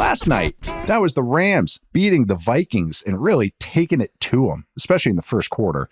Last night, that was the Rams beating the Vikings and really taking it to them, especially in the first quarter.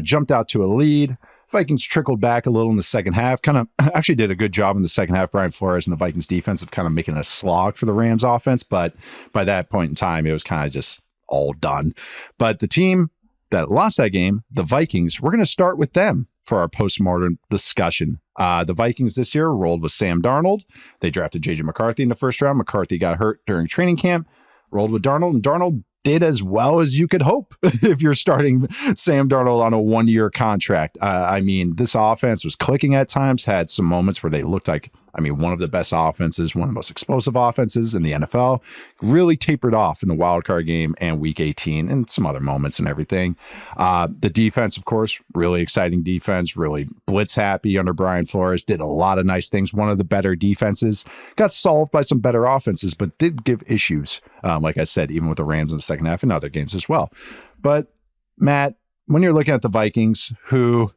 Jumped out to a lead. Vikings trickled back a little in the second half. Kind of actually did a good job in the second half. Brian Flores and the Vikings defense of kind of making a slog for the Rams offense. But by that point in time, it was kind of just all done. But the team that lost that game, the Vikings, we're going to start with them for our postmortem discussion. The Vikings this year rolled with Sam Darnold. They drafted J.J. McCarthy in the first round. McCarthy got hurt during training camp, rolled with Darnold, and Darnold did as well as you could hope if you're starting Sam Darnold on a one-year contract. I mean, this offense was clicking at times, had some moments where they looked like, one of the best offenses, one of the most explosive offenses in the NFL, really tapered off in the wild card game and week 18 and some other moments and everything. The defense, of course, really exciting defense, really blitz happy under Brian Flores, did a lot of nice things. One of the better defenses, got solved by some better offenses, but did give issues, like I said, even with the Rams in the second half and other games as well. But Matt, when you're looking at the Vikings, who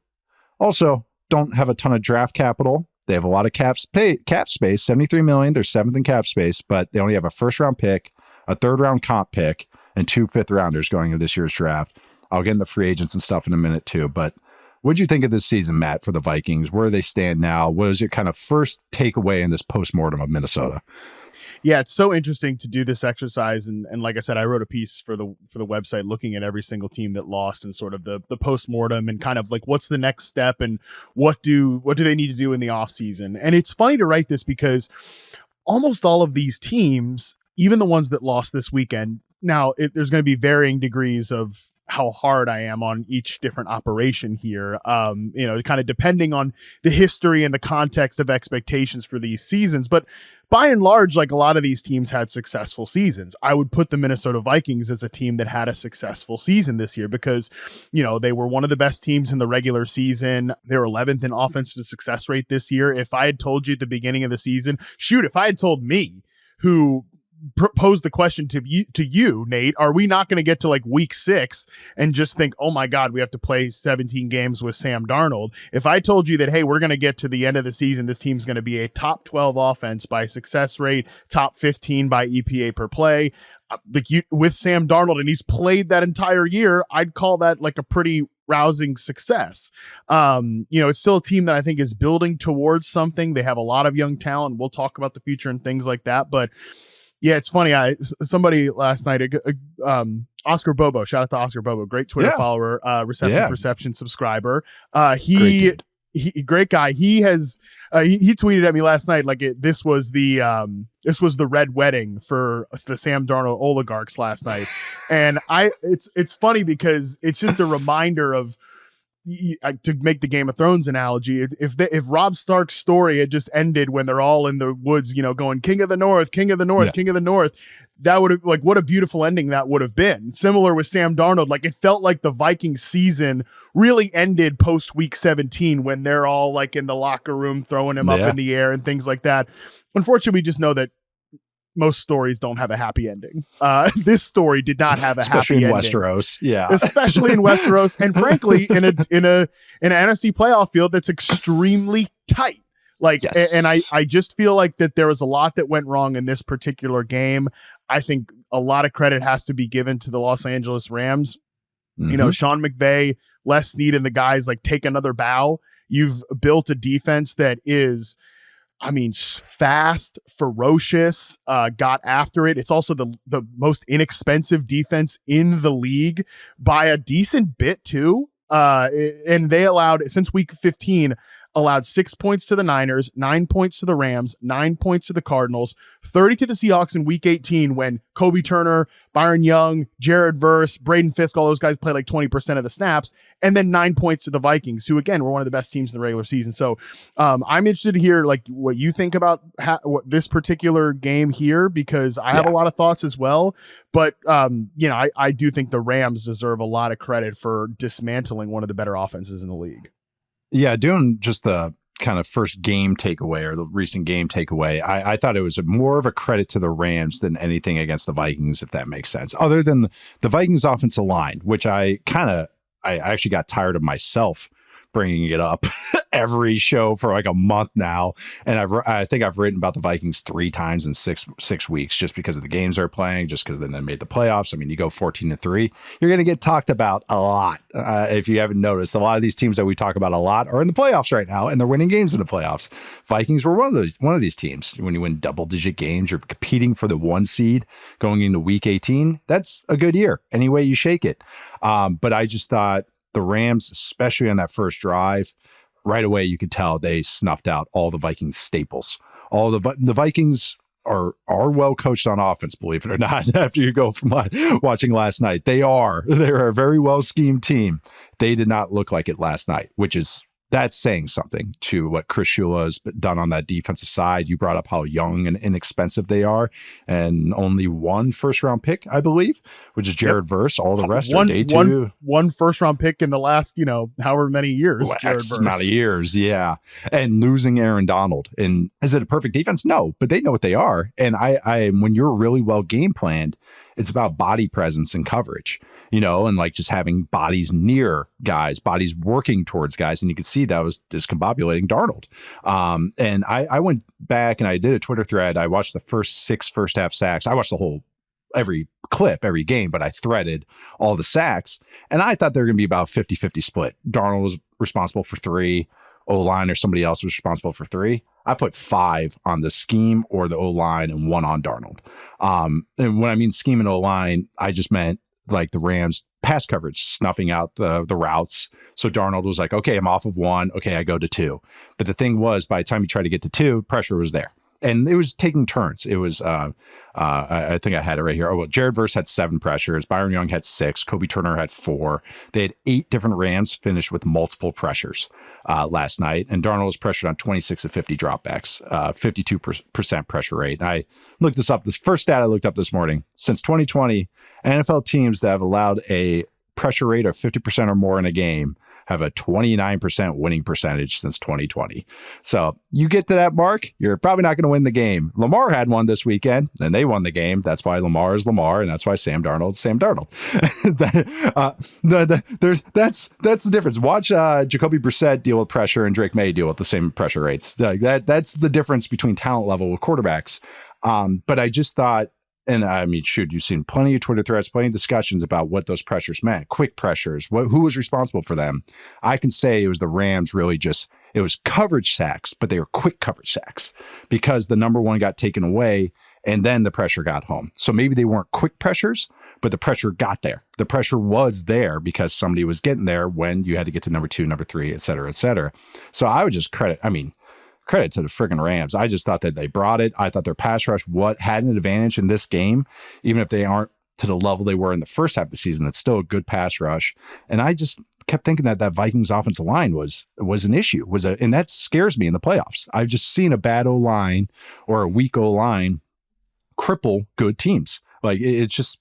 also don't have a ton of draft capital, they have a lot of cap space, $73 million. They're seventh in cap space, but they only have a first-round pick, a third-round comp pick, and 2 fifth-rounders going into this year's draft. I'll get into free agents and stuff in a minute too, but what did you think of this season, Matt, for the Vikings? Where do they stand now? What was your kind of first takeaway in this postmortem of Minnesota? Yeah, it's so interesting to do this exercise, and like I said, I wrote a piece for the website looking at every single team that lost and sort of the postmortem and kind of like what's the next step and what do they need to do in the offseason. And it's funny to write this because almost all of these teams, even the ones that lost this weekend, now there's going to be varying degrees of how hard I am on each different operation here, kind of depending on the history and the context of expectations for these seasons. But by and large, like a lot of these teams had successful seasons. I would put the Minnesota Vikings as a team that had a successful season this year because, they were one of the best teams in the regular season. They were 11th in offensive success rate this year. If I had told you at the beginning of the season, if I had told me who posed the question to you, Nate, are we not going to get to like week 6 and just think, oh my God, we have to play 17 games with Sam Darnold? If I told you that, hey, we're going to get to the end of the season, this team's going to be a top 12 offense by success rate, top 15 by EPA per play, with Sam Darnold, and he's played that entire year, I'd call that like a pretty rousing success. It's still a team that I think is building towards something. They have a lot of young talent. We'll talk about the future and things like that, but yeah, it's funny. Somebody last night, Oscar Bobo, shout out to Oscar Bobo, great Twitter follower, Reception Perception subscriber. Great guy. He has he tweeted at me last night like this was the red wedding for the Sam Darnold oligarchs last night, and it's funny because it's just a reminder of. To make the Game of Thrones analogy, if Robb Stark's story had just ended when they're all in the woods, going King of the North, King of the North, King of the North, that would have what a beautiful ending that would have been. Similar with Sam Darnold, like it felt like the Vikings season really ended post week 17 when they're all like in the locker room throwing him up in the air and things like that. Unfortunately, we just know that most stories don't have a happy ending. This story did not have a happy ending. Especially in Westeros. Yeah. Especially in Westeros. And frankly, in an NFC playoff field that's extremely tight. And I just feel like that there was a lot that went wrong in this particular game. I think a lot of credit has to be given to the Los Angeles Rams. Mm-hmm. Sean McVay, Les Snead, and the guys take another bow. You've built a defense that is, fast, ferocious, got after it. It's also the most inexpensive defense in the league by a decent bit too. And they allowed, since week 15, allowed 6 points to the Niners, 9 points to the Rams, 9 points to the Cardinals, 30 to the Seahawks in week 18 when Kobe Turner, Byron Young, Jared Verse, Braden Fisk, all those guys played like 20% of the snaps, and then 9 points to the Vikings, who again were one of the best teams in the regular season. So I'm interested to hear what you think about what this particular game here, because I have a lot of thoughts as well. But I do think the Rams deserve a lot of credit for dismantling one of the better offenses in the league. Yeah, doing just the kind of first game takeaway or the recent game takeaway, I thought it was more of a credit to the Rams than anything against the Vikings, if that makes sense. Other than the Vikings offensive line, which I actually got tired of myself bringing it up every show for like a month now. And I think I've written about the Vikings 3 times in six weeks, just because of the games they're playing, just because then they made the playoffs. I mean, you go 14-3, you're going to get talked about a lot. If you haven't noticed, a lot of these teams that we talk about a lot are in the playoffs right now, and they're winning games in the playoffs. Vikings were one of these teams. When you win double-digit games, you're competing for the 1 seed going into week 18. That's a good year, any way you shake it. But I just thought the Rams, especially on that first drive, right away you could tell they snuffed out all the Vikings staples. All the Vikings are well coached on offense, believe it or not. After you go from watching last night, they're a very well schemed team. They did not look like it last night, that's saying something to what Chris Shula has done on that defensive side. You brought up how young and inexpensive they are, and only 1 first-round pick, I believe, which is Jared Verse. All the rest are day 2. One first-round pick in the last, however many years. X amount of years, yeah. And losing Aaron Donald. And is it a perfect defense? No, but they know what they are. And I when you're really well game planned, it's about body presence and coverage, and like just having bodies near guys, bodies working towards guys. And you could see that was discombobulating Darnold. And I went back and I did a Twitter thread. I watched the first 6 first half sacks. I watched every clip, every game, but I threaded all the sacks. And I thought they were going to be about 50-50 split. Darnold was responsible for 3. O-line or somebody else was responsible for 3. I put 5 on the scheme or the O-line and 1 on Darnold. And when I mean scheme and O-line, I just meant like the Rams pass coverage, snuffing out the routes. So Darnold was like, okay, I'm off of 1. Okay, I go to 2. But the thing was, by the time you tried to get to 2, pressure was there. And it was taking turns. It was, I think I had it right here. Oh, well, Jared Verse had 7 pressures. Byron Young had 6. Kobe Turner had 4. They had 8 different Rams finish with multiple pressures last night. And Darnold was pressured on 26 of 50 dropbacks, 52% pressure rate. And I looked this up. This first stat I looked up this morning, since 2020, NFL teams that have allowed a pressure rate of 50% or more in a game have a 29% winning percentage since 2020. So you get to that mark, you're probably not going to win the game. Lamar had one this weekend, and they won the game. That's why Lamar is Lamar, and that's why Sam Darnold is Sam Darnold. That's the difference. Watch Jacoby Brissett deal with pressure and Drake May deal with the same pressure rates. That's the difference between talent level with quarterbacks. But I just thought, and I mean, you've seen plenty of Twitter threads, plenty of discussions about what those pressures meant, quick pressures, who was responsible for them. I can say it was the Rams it was coverage sacks, but they were quick coverage sacks because the number 1 got taken away and then the pressure got home. So maybe they weren't quick pressures, but the pressure got there. The pressure was there because somebody was getting there when you had to get to number 2, number 3, et cetera, et cetera. So I would just credit to the friggin' Rams. I just thought that they brought it. I thought their pass rush had an advantage in this game, even if they aren't to the level they were in the first half of the season. It's still a good pass rush. And I just kept thinking that Vikings offensive line was an issue, and that scares me in the playoffs. I've just seen a bad O-line or a weak O-line cripple good teams. Like it's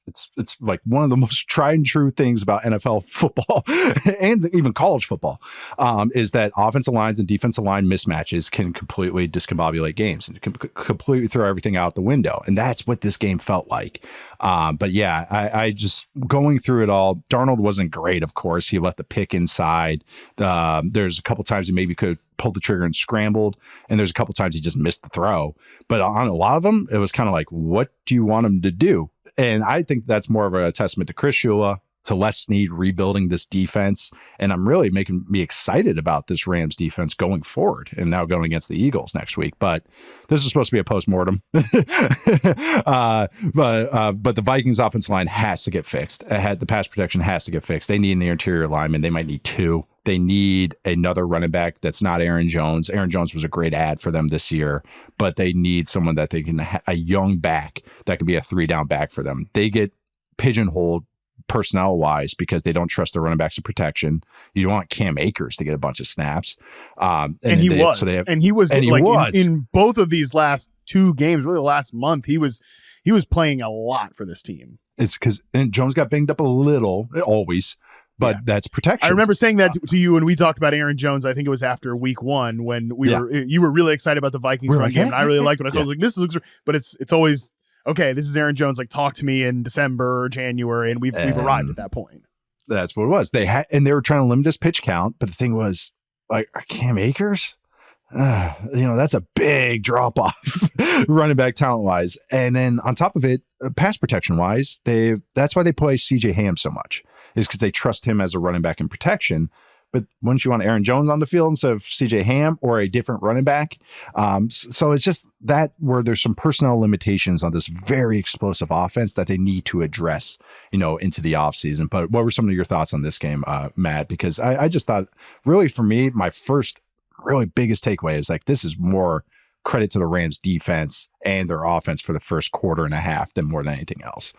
like one of the most tried and true things about NFL football and even college football is that offensive lines and defensive line mismatches can completely discombobulate games and can completely throw everything out the window. And that's what this game felt like. But yeah, I just going through it all. Darnold wasn't great, of course. He left the pick inside. There's a couple times he maybe could pulled the trigger and scrambled, and there's a couple times he just missed the throw. But on a lot of them, it was kind of like, what do you want him to do? And I think that's more of a testament to Chris Shula, to Les Snead rebuilding this defense. And I'm really making me excited about this Rams defense going forward and now going against the Eagles next week. But this is supposed to be a postmortem. But the Vikings offensive line has to get fixed. The pass protection has to get fixed. They need an interior lineman. They might need 2. They need another running back that's not Aaron Jones. Aaron Jones was a great ad for them this year, but they need someone that they can a young back that can be a 3-down back for them. They get pigeonholed personnel wise because they don't trust their running backs in protection. You don't want Cam Akers to get a bunch of snaps. And he was in both of these last 2 games, really the last month, he was playing a lot for this team. It's because Jones got banged up a little, always. But that's protection. I remember saying that to you when we talked about Aaron Jones. I think it was after week 1 when you were really excited about the Vikings run game, and I really liked what I saw. I was like, this looks, but it's always okay. This is Aaron Jones. Like, talk to me in December or January, and we've arrived at that point. That's what it was. They were trying to limit his pitch count, but the thing was, like Cam Akers. That's a big drop off running back talent wise. And then on top of it, pass protection wise, that's why they play CJ Ham so much, is because they trust him as a running back in protection. But wouldn't you want Aaron Jones on the field instead of CJ Ham or a different running back? So it's just that where there's some personnel limitations on this very explosive offense that they need to address, into the offseason. But what were some of your thoughts on this game, Matt? Because I just thought, really, for me, my first really biggest takeaway is like, this is more credit to the Rams defense and their offense for the first quarter and a half than more than anything else.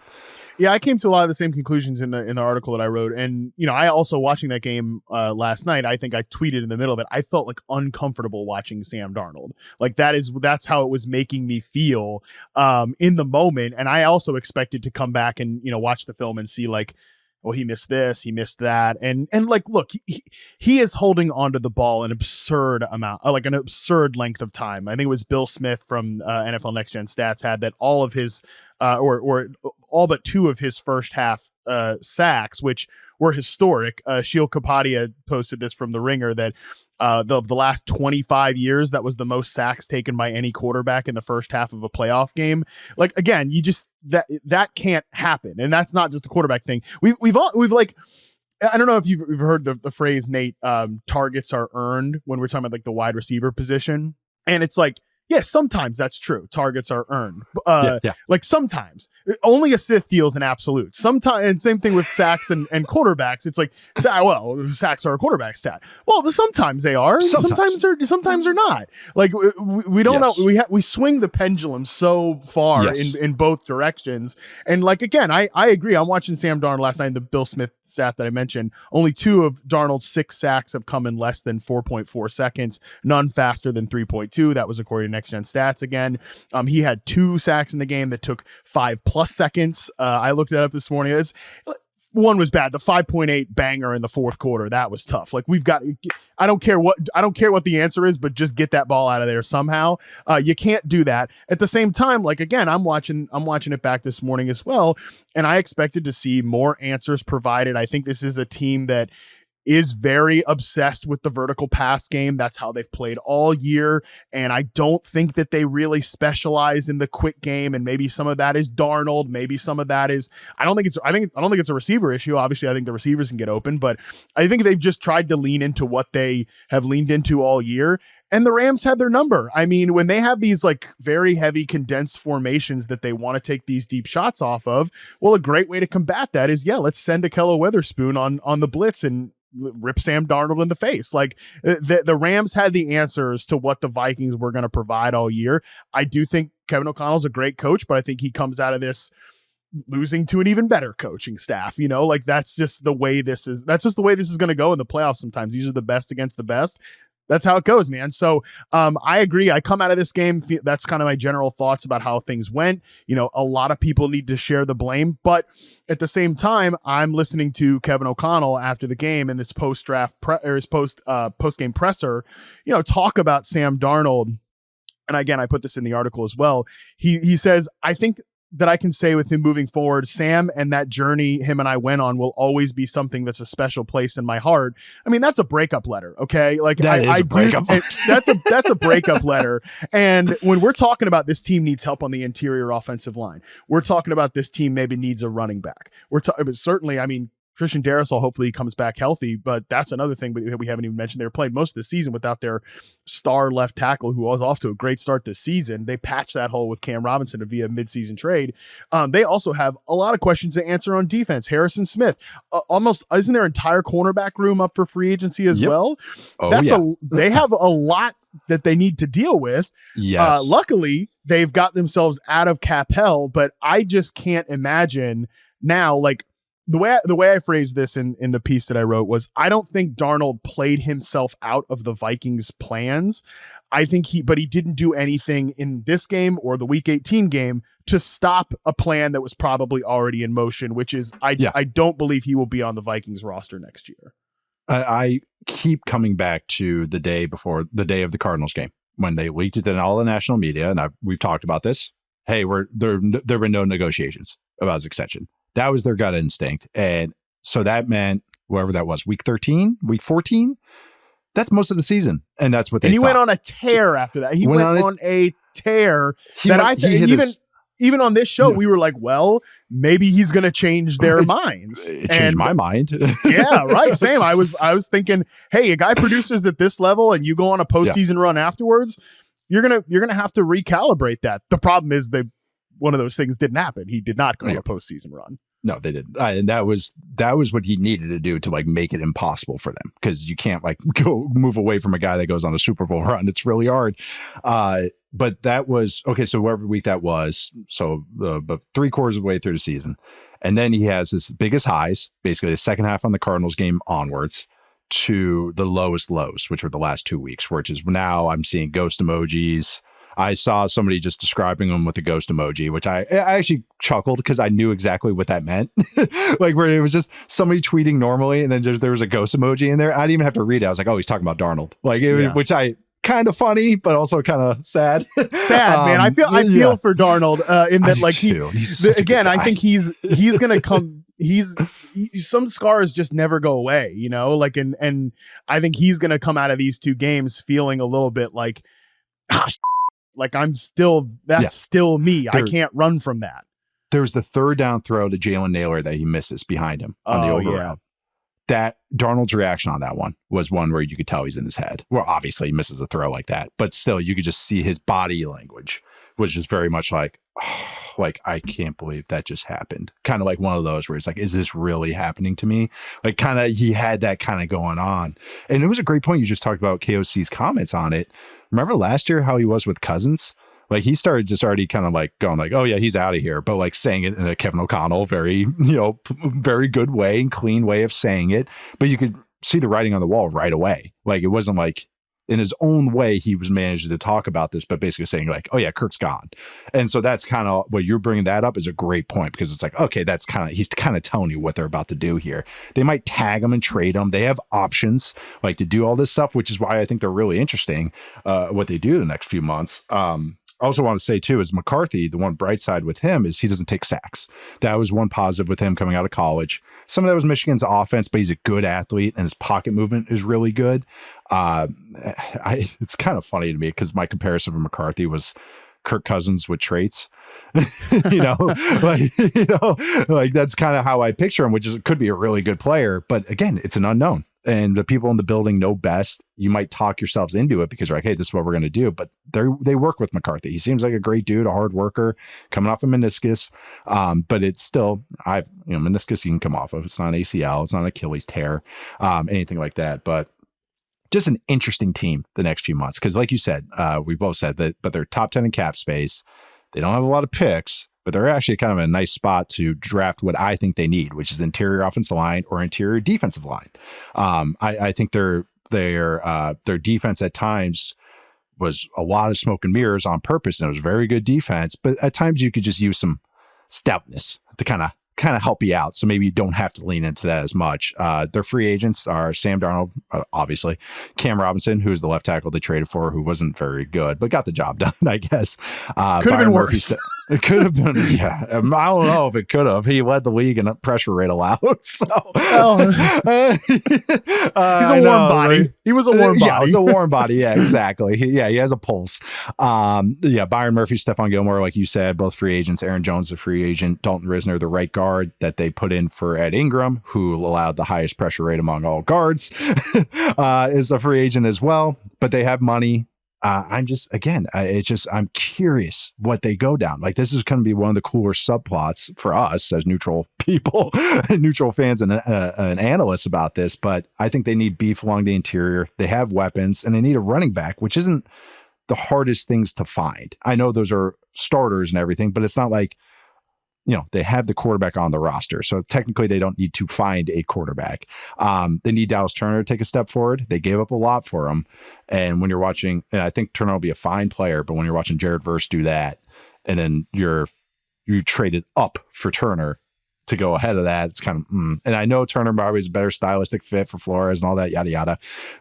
Yeah, I came to a lot of the same conclusions in the article that I wrote. And, I also watching that game last night, I think I tweeted in the middle of it, I felt like uncomfortable watching Sam Darnold. Like that's how it was making me feel in the moment. And I also expected to come back and, watch the film and see like, well, he missed this, he missed that. And like, look, he is holding onto the ball an absurd amount, like an absurd length of time. I think it was Bill Smith from NFL Next Gen Stats had that all of his, or all but two of his first half sacks, which were historic. Sheil Kapadia posted this from The Ringer that the last 25 years, that was the most sacks taken by any quarterback in the first half of a playoff game. Like, again, you just that can't happen, and that's not just a quarterback thing. We've like, I don't know if you've heard the phrase, Nate. Targets are earned when we're talking about like the wide receiver position, and it's like, yes, sometimes that's true. Targets are earned. Like sometimes. Only a Sith deals an absolute. Sometimes, and same thing with sacks and quarterbacks. It's like, sacks are a quarterback stat. Well, sometimes they are. Sometimes they're not. Like we don't know. We swing the pendulum so far in both directions. And like, again, I agree. I'm watching Sam Darnold last night, the Bill Smith stat that I mentioned. Only 2 of Darnold's 6 sacks have come in less than 4.4 seconds. None faster than 3.2. That was according to Next Gen Stats again. He had 2 sacks in the game that took 5+ seconds. I looked that up this morning. One was bad. The 5.8 banger in the fourth quarter. That was tough. Like, I don't care what the answer is, but just get that ball out of there somehow. You can't do that. At the same time, like, again, I'm watching it back this morning as well, and I expected to see more answers provided. I think this is a team that is very obsessed with the vertical pass game. That's how they've played all year. And I don't think that they really specialize in the quick game. And maybe some of that is Darnold. Maybe some of that is, I don't think it's a receiver issue. Obviously, I think the receivers can get open, but I think they've just tried to lean into what they have leaned into all year. And the Rams had their number. I mean, when they have these like very heavy condensed formations that they want to take these deep shots off of, well, a great way to combat that is, let's send Ahkello Witherspoon on the blitz and rip Sam Darnold in the face. Like, the Rams had the answers to what the Vikings were going to provide all year. I do think Kevin O'Connell's a great coach, but I think he comes out of this losing to an even better coaching staff. Like, that's just the way this is going to go in the playoffs. Sometimes these are the best against the best. That's how it goes, man. So I agree. I come out of this game. That's kind of my general thoughts about how things went. A lot of people need to share the blame, but at the same time, I'm listening to Kevin O'Connell after the game in this post-game presser, talk about Sam Darnold. And again, I put this in the article as well. He says, I think that I can say with him moving forward, Sam and that journey him and I went on will always be something that's a special place in my heart. I mean, that's a breakup letter, okay? Like, that's a breakup letter. And when we're talking about this team needs help on the interior offensive line, we're talking about this team maybe needs a running back. But certainly, I mean, Christian Darrisaw, hopefully he comes back healthy, but that's another thing we haven't even mentioned. They were playing most of the season without their star left tackle, who was off to a great start this season. They patched that hole with Cam Robinson via midseason trade. They also have a lot of questions to answer on defense. Harrison Smith, almost isn't their entire cornerback room up for free agency as well? They have a lot that they need to deal with. Yes. Luckily, they've got themselves out of cap hell, but I just can't imagine now, like, the way I phrased this in the piece that I wrote was, I don't think Darnold played himself out of the Vikings' plans. I think he didn't do anything in this game or the Week 18 game to stop a plan that was probably already in motion, which is I don't believe he will be on the Vikings roster next year. I keep coming back to the day before the day of the Cardinals game when they leaked it in all the national media, and we've talked about this. Hey, there were no negotiations about his extension. That was their gut instinct. And so that meant whoever that was, week 13, week 14, That's most of the season, and that's what they. And he thought. went on a tear after that. He went on a tear that I think even on this show, we were like, well, maybe he's going to change their minds. Change my mind. Yeah, right. Same. I was thinking, hey, a guy produces at this level and you go on a postseason run afterwards, you're gonna have to recalibrate that. The problem is one of those things didn't happen. He did not go on a postseason run. No, they didn't. And that was what he needed to do to like make it impossible for them, because you can't like go move away from a guy that goes on a Super Bowl run. It's really hard. But that was okay. So whatever week that was, but 3/4 of the way through the season, and then he has his biggest highs, basically the second half on the Cardinals game onwards, to the lowest lows, which were the last 2 weeks, which is now I'm seeing ghost emojis. I saw somebody just describing him with a ghost emoji, which I actually chuckled because I knew exactly what that meant. Like where it was just somebody tweeting normally, and then there was a ghost emoji in there. I didn't even have to read it. I was like, oh, he's talking about Darnold. Like, which I kind of funny, but also kind of sad. Sad, man. I feel for Darnold in that, like I think he's gonna come. Some scars just never go away, you know. Like, and I think he's gonna come out of these 2 games feeling a little bit like, like I'm still, still me. I can't run from that. There's the 3rd down throw to Jalen Naylor that he misses behind him on the over route. That Darnold's reaction on that one was one where you could tell he's in his head. Well, obviously he misses a throw like that, but still you could just see his body language was just very much like, oh, like, I can't believe that just happened. Kind of like one of those where it's like, is this really happening to me? Like kind of, he had that kind of going on. And it was a great point. You just talked about KOC's comments on it. Remember last year how he was with Cousins? Like he started just already kind of like going like, oh yeah, he's out of here. But like saying it in a Kevin O'Connell, very, very good way and clean way of saying it. But you could see the writing on the wall right away. Like it wasn't like in his own way, he was managing to talk about this, but basically saying like, oh yeah, Kirk's gone. And so that's kind of what you're bringing that up is a great point, because it's like, okay, he's kind of telling you what they're about to do here. They might tag him and trade him. They have options like to do all this stuff, which is why I think they're really interesting, what they do the next few months. I also want to say too, is McCarthy, the one bright side with him is he doesn't take sacks. That was one positive with him coming out of college. Some of that was Michigan's offense, but he's a good athlete and his pocket movement is really good. It's kind of funny to me because my comparison of McCarthy was Kirk Cousins with traits, like that's kind of how I picture him, which could be a really good player. But again, it's an unknown. And the people in the building know best. You might talk yourselves into it because you're like, hey, this is what we're going to do. But they work with McCarthy. He seems like a great dude, a hard worker, coming off a meniscus. But it's still, meniscus you can come off of. It's not an ACL. It's not an Achilles tear, anything like that. But just an interesting team the next few months. Because like you said, we both said that, but they're top 10 in cap space. They don't have a lot of picks, but they're actually kind of a nice spot to draft what I think they need, which is interior offensive line or interior defensive line. I think their defense at times was a lot of smoke and mirrors on purpose, and it was very good defense. But at times you could just use some stoutness to kind of help you out. So maybe you don't have to lean into that as much. Their free agents are Sam Darnold, obviously, Cam Robinson, who is the left tackle they traded for, who wasn't very good, but got the job done, I guess. Could have been worse. It could have been, yeah. I don't know if it could have. He led the league in pressure rate allowed. So he's a warm body. He was a warm body. Yeah, it's a warm body. Yeah, exactly. He has a pulse. Byron Murphy, Stephon Gilmore, like you said, both free agents. Aaron Jones, the free agent. Dalton Risner, the right guard that they put in for Ed Ingram, who allowed the highest pressure rate among all guards, is a free agent as well. But they have money. I'm curious what they go down. Like this is going to be one of the cooler subplots for us as neutral people, neutral fans and analysts about this. But I think they need beef along the interior. They have weapons and they need a running back, which isn't the hardest things to find. I know those are starters and everything, but it's not like, they have the quarterback on the roster. So technically they don't need to find a quarterback. They need Dallas Turner to take a step forward. They gave up a lot for him. And when you're watching, and I think Turner will be a fine player, but when you're watching Jared Verse do that, and then you traded up for Turner, to go ahead of that. It's kind of, and I know Turner probably is a better stylistic fit for Flores and all that, yada, yada.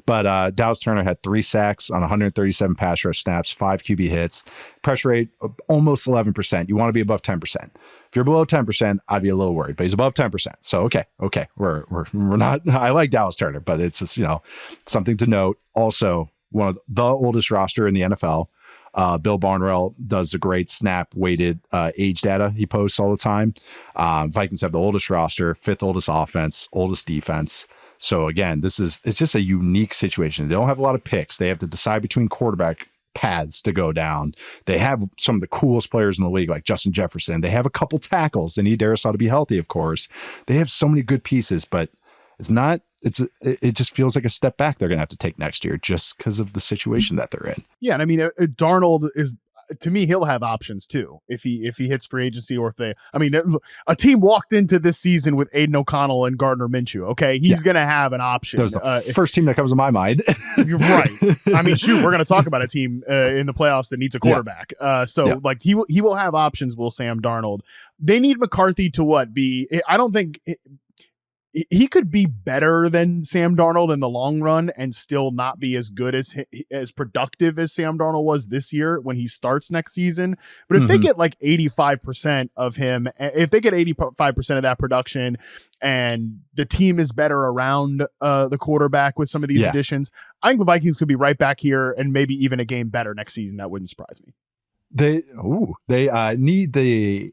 But Dallas Turner had 3 sacks on 137 pass rush snaps, 5 QB hits, pressure rate of almost 11%. You want to be above 10%. If you're below 10%, I'd be a little worried, but he's above 10%. So, okay. We're not, I like Dallas Turner, but it's just, something to note. Also, one of the oldest roster in the NFL. Bill Barnwell does a great snap weighted age data he posts all the time. Vikings have the oldest roster, 5th oldest offense, oldest defense. So again, it's just a unique situation. They don't have a lot of picks. They have to decide between quarterback paths to go down. They have some of the coolest players in the league, like Justin Jefferson. They have a couple tackles. They need Darisaw to be healthy, of course. They have so many good pieces, but it just feels like a step back they're going to have to take next year just because of the situation that they're in. Yeah. And I mean, Darnold is, to me, he'll have options too. If he hits free agency, or a team walked into this season with Aiden O'Connell and Gardner Minshew. Okay. He's going to have an option. That was the first team that comes to my mind. You're right. I mean, shoot, we're going to talk about a team in the playoffs that needs a quarterback. He will have options. Will Sam Darnold? They need McCarthy to I don't think he could be better than Sam Darnold in the long run and still not be as good as productive as Sam Darnold was this year when he starts next season. But if they get like 85% of him, if they get 85% of that production and the team is better around the quarterback with some of these additions, I think the Vikings could be right back here and maybe even a game better next season. That wouldn't surprise me. They need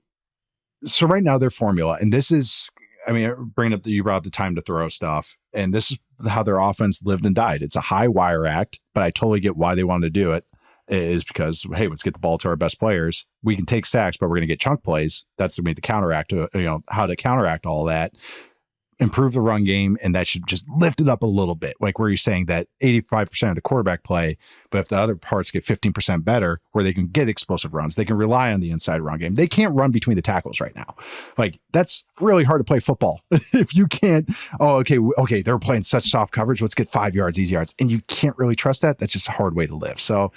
so right now their formula, and this is, you brought up the time to throw stuff, and this is how their offense lived and died. It's a high wire act, but I totally get why they wanted to do it. Is because, hey, let's get the ball to our best players. We can take sacks, but we're going to get chunk plays. That's going to be the counteract to, how to counteract all that. Improve the run game, and that should just lift it up a little bit. Like where you're saying that 85% of the quarterback play, but if the other parts get 15% better, where they can get explosive runs, they can rely on the inside run game. They can't run between the tackles right now. Like that's really hard to play football. If you can't, okay, they're playing such soft coverage. Let's get 5 yards, easy yards. And you can't really trust that. That's just a hard way to live. So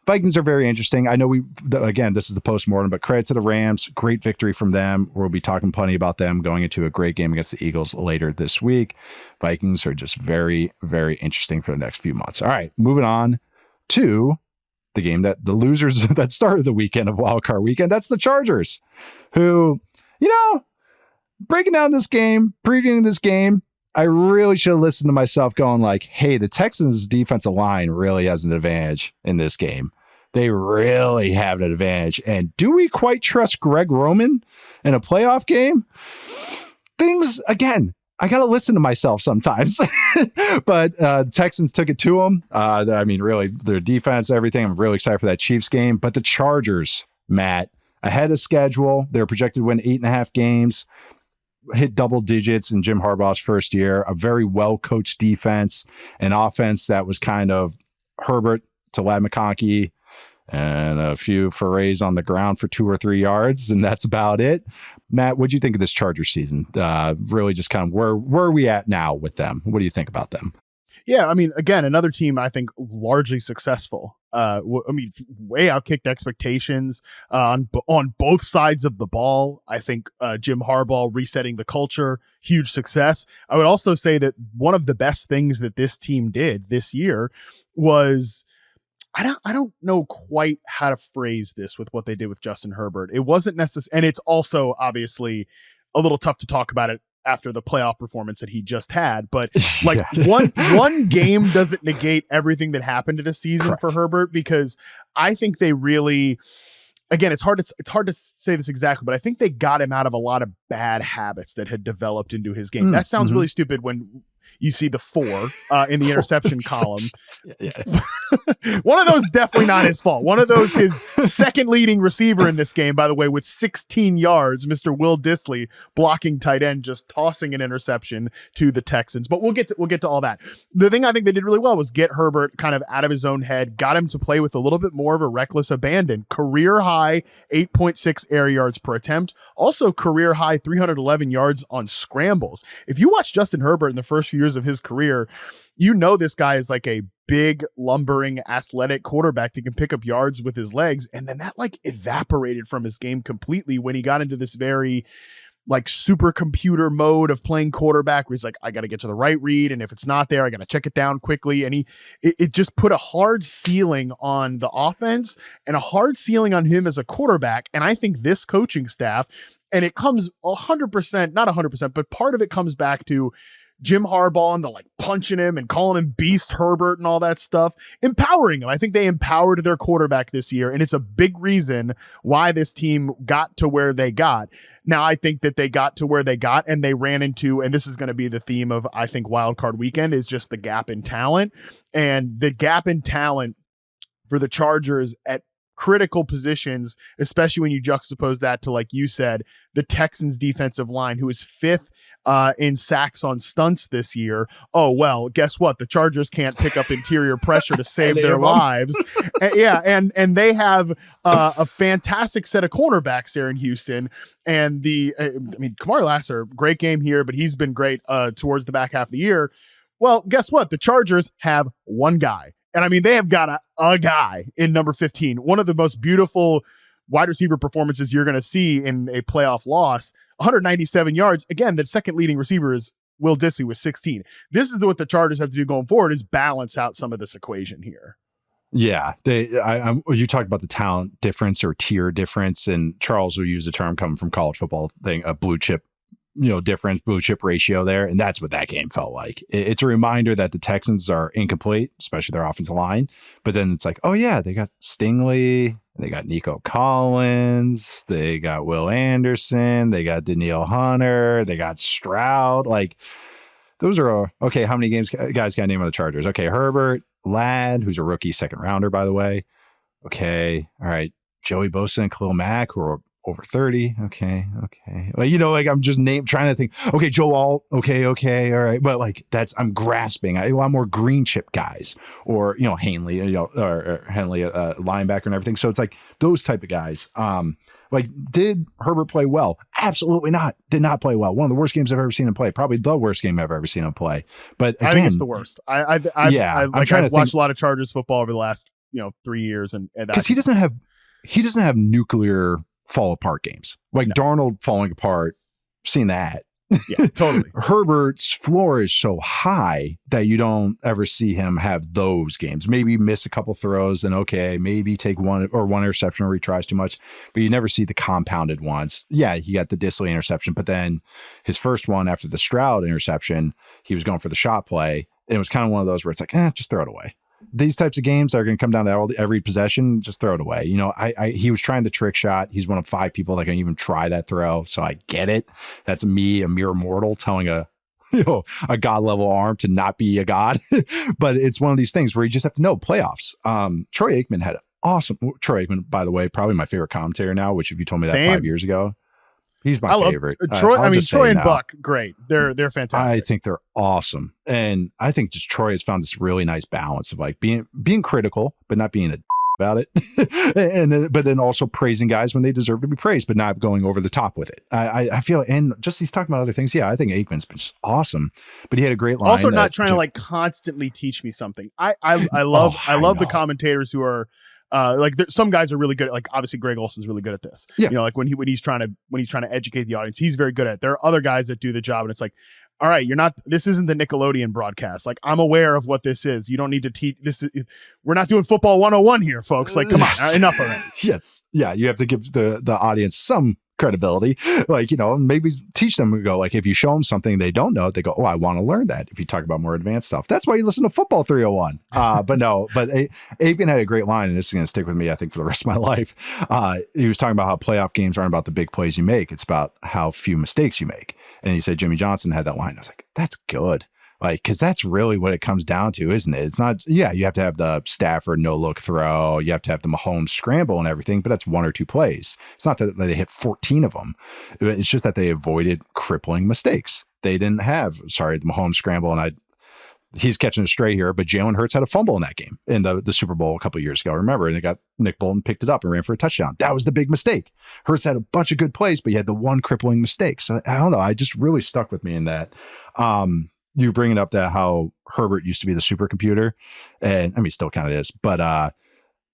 Vikings are very interesting. I know again, this is the postmortem, but credit to the Rams. Great victory from them. We'll be talking plenty about them going into a great game against the Eagles later this week. Vikings are just very, very interesting for the next few months. All right, moving on to the game that the losers that started the weekend of Wildcard Weekend. That's the Chargers, who, breaking down this game, previewing this game, I really should have listened to myself going like, hey, the Texans defensive line really has an advantage in this game. They really have an advantage. And do we quite trust Greg Roman in a playoff game? Things, again, I got to listen to myself sometimes. But the Texans took it to them. Really, their defense, everything. I'm really excited for that Chiefs game. But the Chargers, Matt, ahead of schedule. They're projected to win 8.5 games. Hit double digits in Jim Harbaugh's first year, a very well-coached defense, an offense that was kind of Herbert to Ladd McConkey and a few forays on the ground for 2 or 3 yards, and that's about it. Matt, what do you think of this Chargers season? Really just kind of where are we at now with them? What do you think about them? Yeah, again, another team I think largely successful. Way outkicked expectations on both sides of the ball. I think Jim Harbaugh resetting the culture, huge success. I would also say that one of the best things that this team did this year was, I don't know quite how to phrase this with what they did with Justin Herbert. It wasn't necessary, and it's also obviously a little tough to talk about it after the playoff performance that he just had, but one game doesn't negate everything that happened this season. Correct. For Herbert, because I think they really, again, it's hard to say this exactly, but I think they got him out of a lot of bad habits that had developed into his game. That sounds really stupid when you see the 4 in the interception column. One of those definitely not his fault. One of those his second leading receiver in this game, by the way, with 16 yards, Mr. Will Dissly blocking tight end, just tossing an interception to the Texans. But we'll get to all that. The thing I think they did really well was get Herbert kind of out of his own head, got him to play with a little bit more of a reckless abandon. Career high 8.6 air yards per attempt. Also career high 311 yards on scrambles. If you watch Justin Herbert in the first few years of his career, this guy is like a big, lumbering, athletic quarterback that can pick up yards with his legs. And then that evaporated from his game completely when he got into this very like supercomputer mode of playing quarterback where he's like, I got to get to the right read. And if it's not there, I got to check it down quickly. And it just put a hard ceiling on the offense and a hard ceiling on him as a quarterback. And I think this coaching staff, and it comes 100%, not 100%, but part of it comes back to Jim Harbaugh and the like punching him and calling him Beast Herbert and all that stuff, empowering him. I think they empowered their quarterback this year, and it's a big reason why this team got to where they got. Now, I think that they got to where they got and they ran into, and this is going to be the theme of, I think, Wild Card Weekend, is just the gap in talent. And the gap in talent for the Chargers at critical positions, especially when you juxtapose that to, like you said, the Texans defensive line, who is fifth in sacks on stunts this year. Oh, well, guess what? The Chargers can't pick up interior pressure to save their lives. And they have a fantastic set of cornerbacks there in Houston. And Kamari Lassiter, great game here, but he's been great towards the back half of the year. Well, guess what? The Chargers have one guy. And I mean, they have got a guy in number 15, one of the most beautiful wide receiver performances you're going to see in a playoff loss. 197 yards. Again, the second leading receiver is Will Dissly with 16. This is what the Chargers have to do going forward, is balance out some of this equation here. Yeah, you talked about the talent difference or tier difference, and Charles will use the term coming from college football thing, a blue chip difference, blue chip ratio there. And that's what that game felt like. It's a reminder that the Texans are incomplete, especially their offensive line. But then it's like, oh yeah, they got Stingley, they got Nico Collins, they got Will Anderson, they got Danielle Hunter, they got Stroud. Like, those are, okay, how many guys got a name on the Chargers? Okay, Herbert, Ladd, who's a rookie second rounder, by the way. Okay, all right, Joey Bosa and Khalil Mack, who are over 30. Okay. Like, I'm just trying to think, okay, Joe Alt. Okay. All right. But like, I'm grasping. I want more green chip guys, or, Hanley, or Henley, linebacker and everything. So it's like those type of guys. Like, did Herbert play well? Absolutely not. Did not play well. One of the worst games I've ever seen him play. Probably the worst game I've ever seen him play. But again, I think it's the worst. I've watched a lot of Chargers football over the last, 3 years, and because he doesn't have nuclear fall apart games like Darnold falling apart. Seen that. Yeah, totally. Herbert's floor is so high that you don't ever see him have those games. Maybe miss a couple throws and maybe take one interception where he tries too much, but you never see the compounded ones. Yeah, he got the Dissly interception, but then his first one after the Stroud interception, he was going for the shot play, and it was kind of one of those where it's like, just throw it away. These types of games are going to come down to every possession. Just throw it away. He was trying the trick shot. He's one of 5 people that can even try that throw. So I get it. That's me, a mere mortal, telling a god level arm to not be a god. But it's one of these things where you just have to know playoffs. Troy Aikman had awesome. Troy Aikman, by the way, probably my favorite commentator now. Which if you told me that 5 years ago, he's my favorite. Troy, Troy and Buck, great. They're fantastic. I think they're awesome. And I think just Troy has found this really nice balance of like being critical, but not being a about it. But then also praising guys when they deserve to be praised, but not going over the top with it. I feel, and just he's talking about other things. Yeah, I think Aikman's been just awesome, but he had a great line. Also not trying to like constantly teach me something. I love the commentators who are, some guys are really good at, like, obviously Greg Olson's really good at this. Yeah. Like when he's trying to educate the audience, he's very good at it. There are other guys that do the job, and it's like, all right, this isn't the Nickelodeon broadcast. Like, I'm aware of what this is. You don't need to teach this. We're not doing football 101 here, folks. Like, come on, enough of it. Yes. Yeah. You have to give the audience some credibility, like, maybe teach them and go, like, if you show them something they don't know, they go, oh, I want to learn that. If you talk about more advanced stuff, that's why you listen to Football 301. But Aikman had a great line, and this is going to stick with me, I think, for the rest of my life. He was talking about how playoff games aren't about the big plays you make. It's about how few mistakes you make. And he said Jimmy Johnson had that line. I was like, that's good. Like, because that's really what it comes down to, isn't it? It's not, you have to have the Stafford no-look throw. You have to have the Mahomes scramble and everything, but that's 1 or 2 plays. It's not that they hit 14 of them. It's just that they avoided crippling mistakes. They didn't have, the Mahomes scramble, and he's catching it straight here, but Jalen Hurts had a fumble in that game in the Super Bowl a couple of years ago. Remember, and they got Nick Bolton picked it up and ran for a touchdown. That was the big mistake. Hurts had a bunch of good plays, but he had the one crippling mistake. So I don't know. I just really stuck with me in that. You bringing up that how Herbert used to be the supercomputer, and he still kind of is, but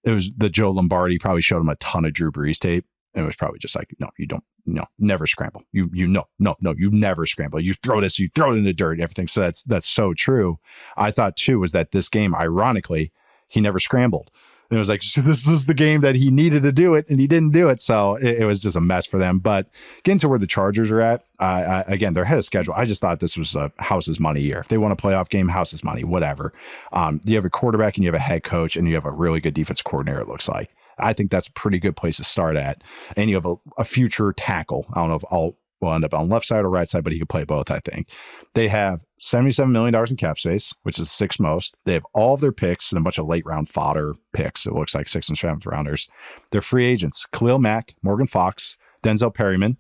it was the Joe Lombardi probably showed him a ton of Drew Brees tape. And it was probably just like, no, you don't, no, never scramble. You never scramble. You throw it in the dirt and everything. So that's so true. I thought too, was that this game, ironically, he never scrambled. And it was like, this was the game that he needed to do it and he didn't do it. So it was just a mess for them. But getting to where the Chargers are at, again, they're ahead of schedule. I just thought this was a house's money year. If they want a playoff game, house's money, whatever. You have a quarterback and you have a head coach and you have a really good defense coordinator, it looks like. I think that's a pretty good place to start at. And you have a future tackle. I don't know if will end up on left side or right side, but he could play both, I think. They have $77 million in cap space, which is sixth most. They have all of their picks and a bunch of late round fodder picks. It looks like 6th and 7th rounders. They're free agents. Khalil Mack, Morgan Fox, Denzel Perryman,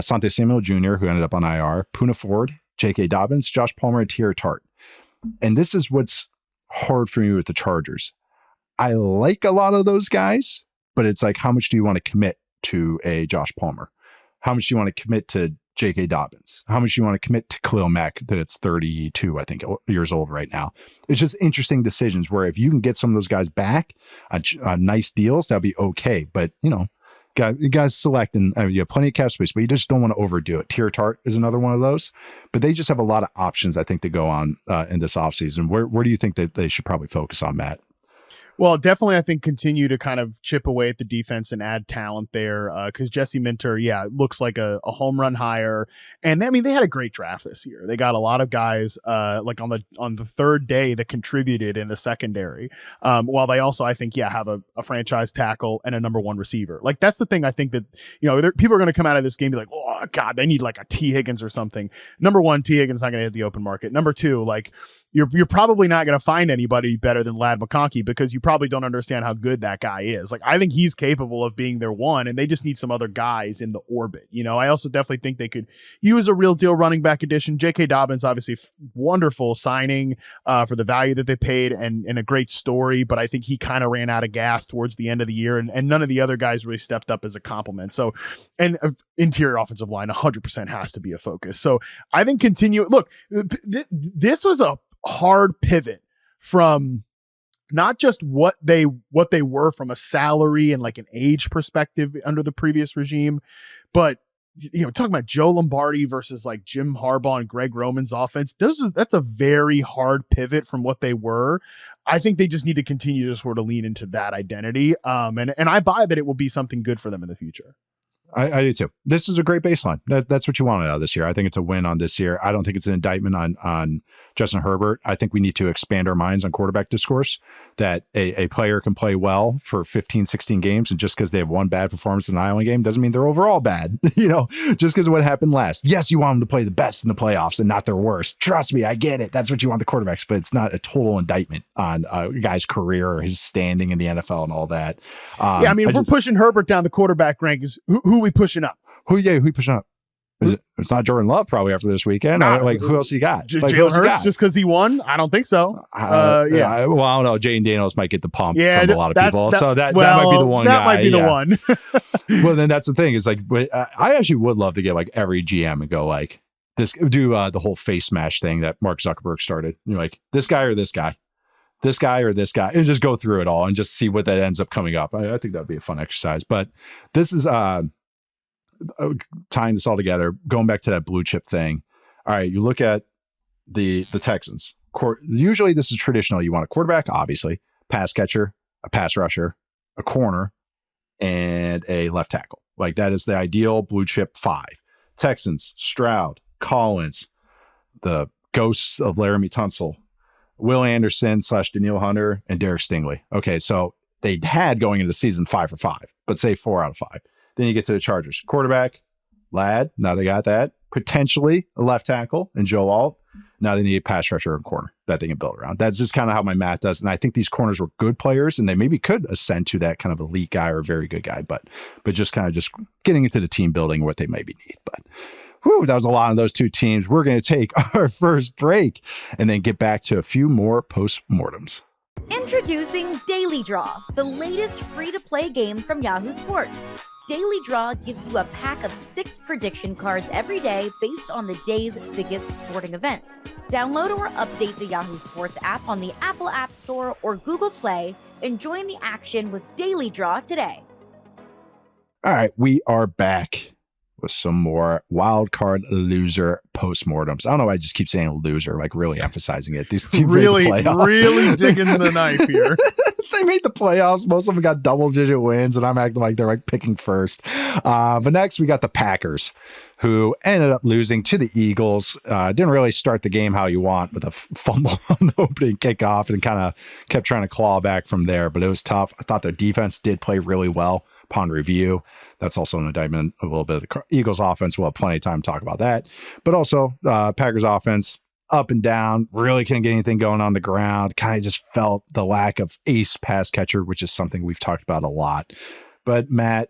Sante Samuel Jr., who ended up on IR, Poona Ford, J.K. Dobbins, Josh Palmer, and Tier Tart. And this is what's hard for me with the Chargers. I like a lot of those guys, but it's like, how much do you want to commit to a Josh Palmer? How much do you want to commit to J.K. Dobbins? How much do you want to commit to Khalil Mack, that it's 32, I think, years old right now? It's just interesting decisions where if you can get some of those guys back on nice deals, that'd be okay. But, you guys select, and you have plenty of cap space, but you just don't want to overdo it. Tier Tart is another one of those. But they just have a lot of options, I think, to go on in this offseason. Where do you think that they should probably focus on, Matt? Well, definitely, I think continue to kind of chip away at the defense and add talent there because Jesse Minter, looks like a home run hire. And they had a great draft this year. They got a lot of guys like on the third day that contributed in the secondary. While they also, I think, have a franchise tackle and a number one receiver. Like, that's the thing I think that, people are going to come out of this game and be like, oh, God, they need like a T. Higgins or something. Number one, T. Higgins not going to hit the open market. Number two, like, you're probably not going to find anybody better than Ladd McConkey because you probably don't understand how good that guy is. Like, I think he's capable of being their one, and they just need some other guys in the orbit. I also definitely think they could use a real deal running back addition. J.K. Dobbins, obviously wonderful signing for the value that they paid and a great story, but I think he kind of ran out of gas towards the end of the year, and none of the other guys really stepped up as a compliment. So, and interior offensive line 100% has to be a focus. So I think continue. Look, this was a hard pivot from not just what they were from a salary and like an age perspective under the previous regime, but talking about Joe Lombardi versus like Jim Harbaugh and Greg Roman's offense. That's a very hard pivot from what they were. I think they just need to continue to sort of lean into that identity. And I buy that it will be something good for them in the future. I do too. This is a great baseline. That's what you wanted out of this year. I think it's a win on this year. I don't think it's an indictment on Justin Herbert. I think we need to expand our minds on quarterback discourse, that a player can play well for 15, 16 games. And just because they have one bad performance in an Island game doesn't mean they're overall bad. Just because of what happened last. Yes, you want them to play the best in the playoffs and not their worst. Trust me, I get it. That's what you want the quarterbacks, but it's not a total indictment on a guy's career or his standing in the NFL and all that. If we're pushing Herbert down the quarterback rankings, who we pushing up? Who we pushing up? It's not Jordan Love probably after this weekend. Who else you got? Jalen Hurts just because he won? I don't think so. I don't know. Jaden Daniels might get the pump from a lot of people. That might be the one that guy. Might be the one. Well, then that's the thing is like, I actually would love to get like every GM and go like this, do the whole face smash thing that Mark Zuckerberg started. Like this guy or this guy. This guy or this guy, and just go through it all and just see what that ends up coming up. I think that'd be a fun exercise. But this is tying this all together, going back to that blue chip thing. All right, you look at the Texans. Usually this is traditional. You want a quarterback, obviously, pass catcher, a pass rusher, a corner, and a left tackle. Like that is the ideal blue chip 5. Texans, Stroud, Collins, the ghosts of Laramie Tunsil, Will Anderson / Daniil Hunter, and Derek Stingley. Okay, so they had going into the season 5 for 5, but say 4 out of 5. Then you get to the Chargers. Quarterback, Ladd. Now they got that. Potentially a left tackle and Joe Alt. Now they need a pass rusher and corner that they can build around. That's just kind of how my math does. And I think these corners were good players and they maybe could ascend to that kind of elite guy or a very good guy, but just kind of just getting into the team building what they maybe need. But that was a lot of those two teams. We're going to take our first break and then get back to a few more postmortems. Introducing Daily Draw, the latest free-to-play game from Yahoo Sports. Daily Draw gives you a pack of 6 prediction cards every day based on the day's biggest sporting event. Download or update the Yahoo Sports app on the Apple App Store or Google Play and join the action with Daily Draw today. All right, we are back with some more wild card loser postmortems. I don't know why I just keep saying loser, like really emphasizing it. These teams really digging the knife here. They made the playoffs. Most of them got double-digit wins, and I'm acting like they're like picking first. But next, we got the Packers, who ended up losing to the Eagles. Didn't really start the game how you want with a fumble on the opening kickoff, and kind of kept trying to claw back from there. But it was tough. I thought their defense did play really well upon review. That's also an indictment a little bit of the Eagles offense. We'll have plenty of time to talk about that. But also, Packers offense, up and down, really couldn't get anything going on the ground. Kind of just felt the lack of ace pass catcher, which is something we've talked about a lot. But Matt,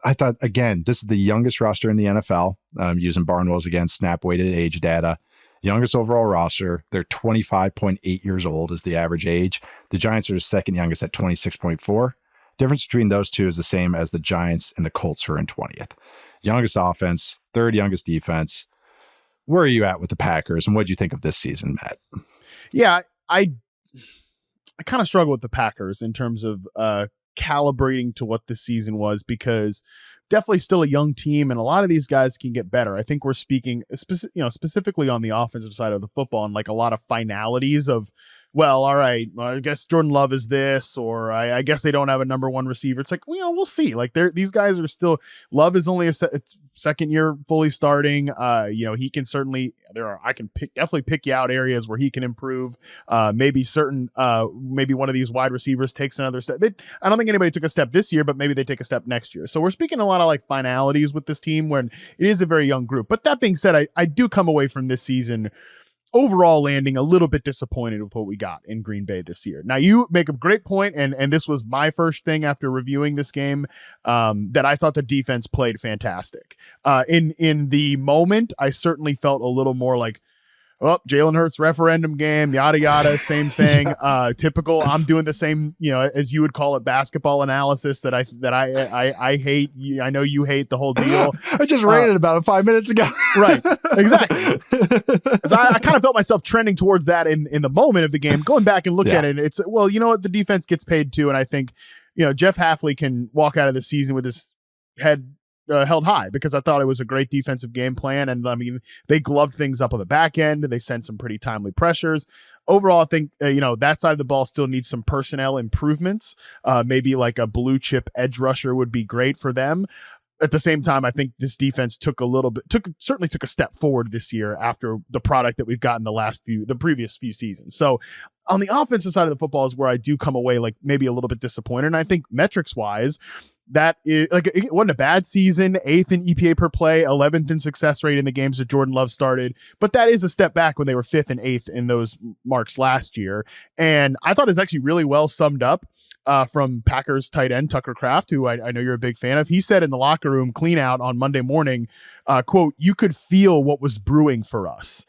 I thought, again, this is the youngest roster in the NFL. Using Barnwell's, again, snap-weighted age data. Youngest overall roster. They're 25.8 years old is the average age. The Giants are the second youngest at 26.4. Difference between those two is the same as the Giants and the Colts, who are in 20th. Youngest offense, third youngest defense. Where are you at with the Packers, and what do you think of this season, Matt? Yeah, I kind of struggle with the Packers in terms of calibrating to what this season was, because definitely still a young team, and a lot of these guys can get better. I think we're speaking specifically on the offensive side of the football, and like a lot of finalities of, well, all right, well, I guess Jordan Love is this, or I guess they don't have a number one receiver. It's like, we'll see. Like these guys are still, Love is only a second year fully starting. He can certainly, I can definitely pick you out areas where he can improve. Maybe one of these wide receivers takes another step. I don't think anybody took a step this year, but maybe they take a step next year. So we're speaking a lot of like finalities with this team when it is a very young group. But that being said, I do come away from this season overall landing a little bit disappointed with what we got in Green Bay this year. Now, you make a great point, and this was my first thing after reviewing this game, that I thought the defense played fantastic. In the moment, I certainly felt a little more like, well, Jalen Hurts referendum game, yada yada, same thing. Typical. I'm doing the same, as you would call it, basketball analysis that I hate. I know you hate the whole deal. I just rated about it 5 minutes ago. Right, exactly. I kind of felt myself trending towards that in the moment of the game. Going back and look at it, it's, well, you know what, the defense gets paid too, and I think Jeff Hafley can walk out of the season with his head held high, because I thought it was a great defensive game plan. And I mean, they gloved things up on the back end. They sent some pretty timely pressures. Overall, I think, that side of the ball still needs some personnel improvements. Maybe like a blue chip edge rusher would be great for them. At the same time, I think this defense certainly took a step forward this year after the product that we've gotten the previous few seasons. So on the offensive side of the football is where I do come away like maybe a little bit disappointed. And I think metrics wise, that is like, it wasn't a bad season. 8th in EPA per play, 11th in success rate in the games that Jordan Love started. But that is a step back when they were 5th and 8th in those marks last year. And I thought it was actually really well summed up from Packers tight end Tucker Kraft, who I know you're a big fan of. He said in the locker room clean out on Monday morning, quote, "You could feel what was brewing for us."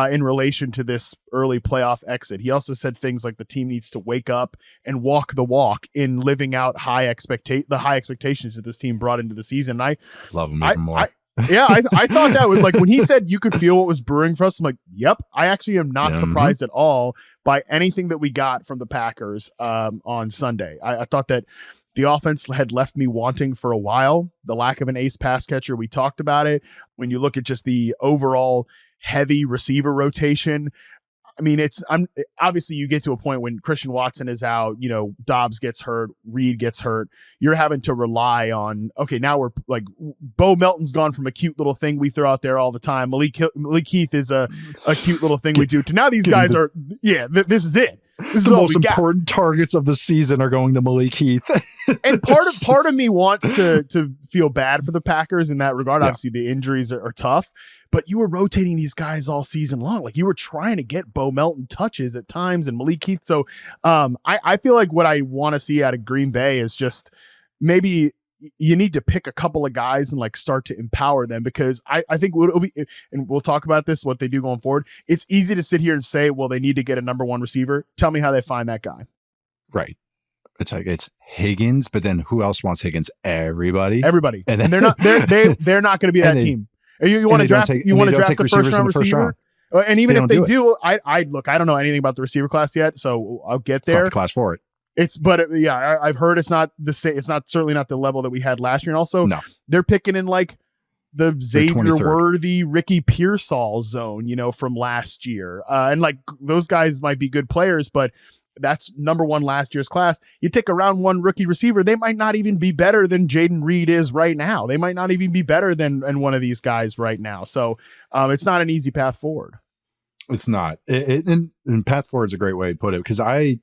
In relation to this early playoff exit. He also said things like the team needs to wake up and walk the walk in living out the high expectations that this team brought into the season. I love him even more. I thought that was like, when he said you could feel what was brewing for us, I'm like, yep. I actually am not surprised at all by anything that we got from the Packers on Sunday. I thought that the offense had left me wanting for a while. The lack of an ace pass catcher, we talked about it. When you look at just the overall heavy receiver rotation, I mean, obviously you get to a point when Christian Watson is out, Dobbs gets hurt, Reed gets hurt. You're having to rely on, okay, now we're like, Bo Melton's gone from a cute little thing we throw out there all the time. Malik Heath is a cute little thing we do to now these guys are, this is it. This is the most important targets of the season are going to Malik Heath. And part of me wants to feel bad for the Packers in that regard. Yeah. Obviously, the injuries are tough, but you were rotating these guys all season long. Like, you were trying to get Bo Melton touches at times and Malik Heath. So I feel like what I want to see out of Green Bay is just maybe you need to pick a couple of guys and like start to empower them, because I think it'll be, and we'll talk about this, what they do going forward. It's easy to sit here and say, well, they need to get a number one receiver. Tell me how they find that guy. Right. It's like, it's Higgins, but then who else wants Higgins? Everybody. And then they're not going to be that team. You want to draft the first round receiver? And even if they do, I don't know anything about the receiver class yet, so I'll get there. It's not the class for it. I've heard it's not the same. It's not certainly not the level that we had last year. And also, they're picking in like the Xavier Worthy, Ricky Pearsall zone, from last year. And like those guys might be good players, but that's number one last year's class. You take a round one rookie receiver, they might not even be better than Jaden Reed is right now. They might not even be better than one of these guys right now. So it's not an easy path forward. It's not. And path forward is a great way to put it, because I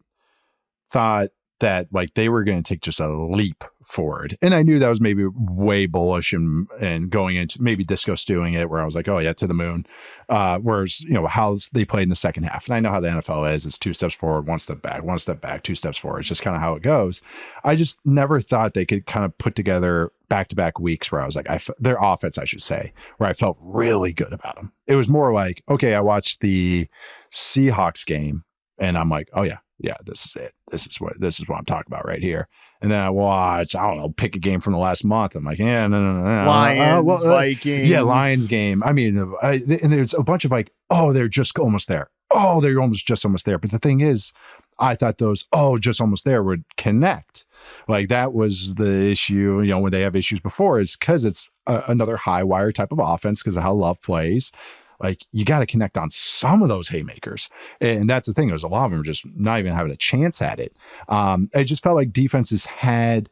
thought that like they were going to take just a leap forward. And I knew that was maybe way bullish and going into maybe disco stewing it, where I was like, oh yeah, to the moon. Whereas, how they played in the second half. And I know how the NFL is. It's 2 steps forward, 1 step back, 2 steps forward. It's just kind of how it goes. I just never thought they could kind of put together back-to-back weeks where I was like, their offense, I should say, where I felt really good about them. It was more like, okay, I watched the Seahawks game and I'm like, oh yeah, this is it. This is what I'm talking about right here. And then I watch, pick a game from the last month. I'm like, no. Lions, Vikings. Yeah, Lions game. I mean, and there's a bunch of like, oh, they're just almost there. Oh, they're just almost there. But the thing is, I thought those, just almost there would connect. Like that was the issue, when they have issues before, is because it's another high wire type of offense because of how Love plays. Like you got to connect on some of those haymakers. And that's the thing. There's a lot of them just not even having a chance at it. I just felt like defenses had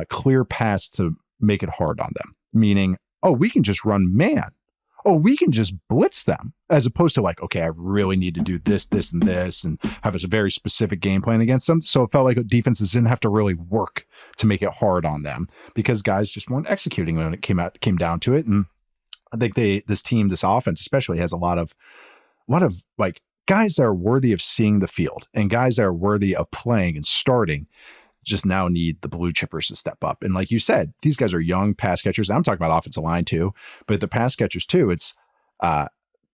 clear paths to make it hard on them. Meaning, we can just run man. We can just blitz them, as opposed to like, okay, I really need to do this, this, and this, and have a very specific game plan against them. So it felt like defenses didn't have to really work to make it hard on them because guys just weren't executing when it came down to it. And I think this offense especially has a lot of like guys that are worthy of seeing the field and guys that are worthy of playing and starting. Just now need the blue chippers to step up. And like you said, these guys are young pass catchers. I'm talking about offensive line too, but the pass catchers too, it's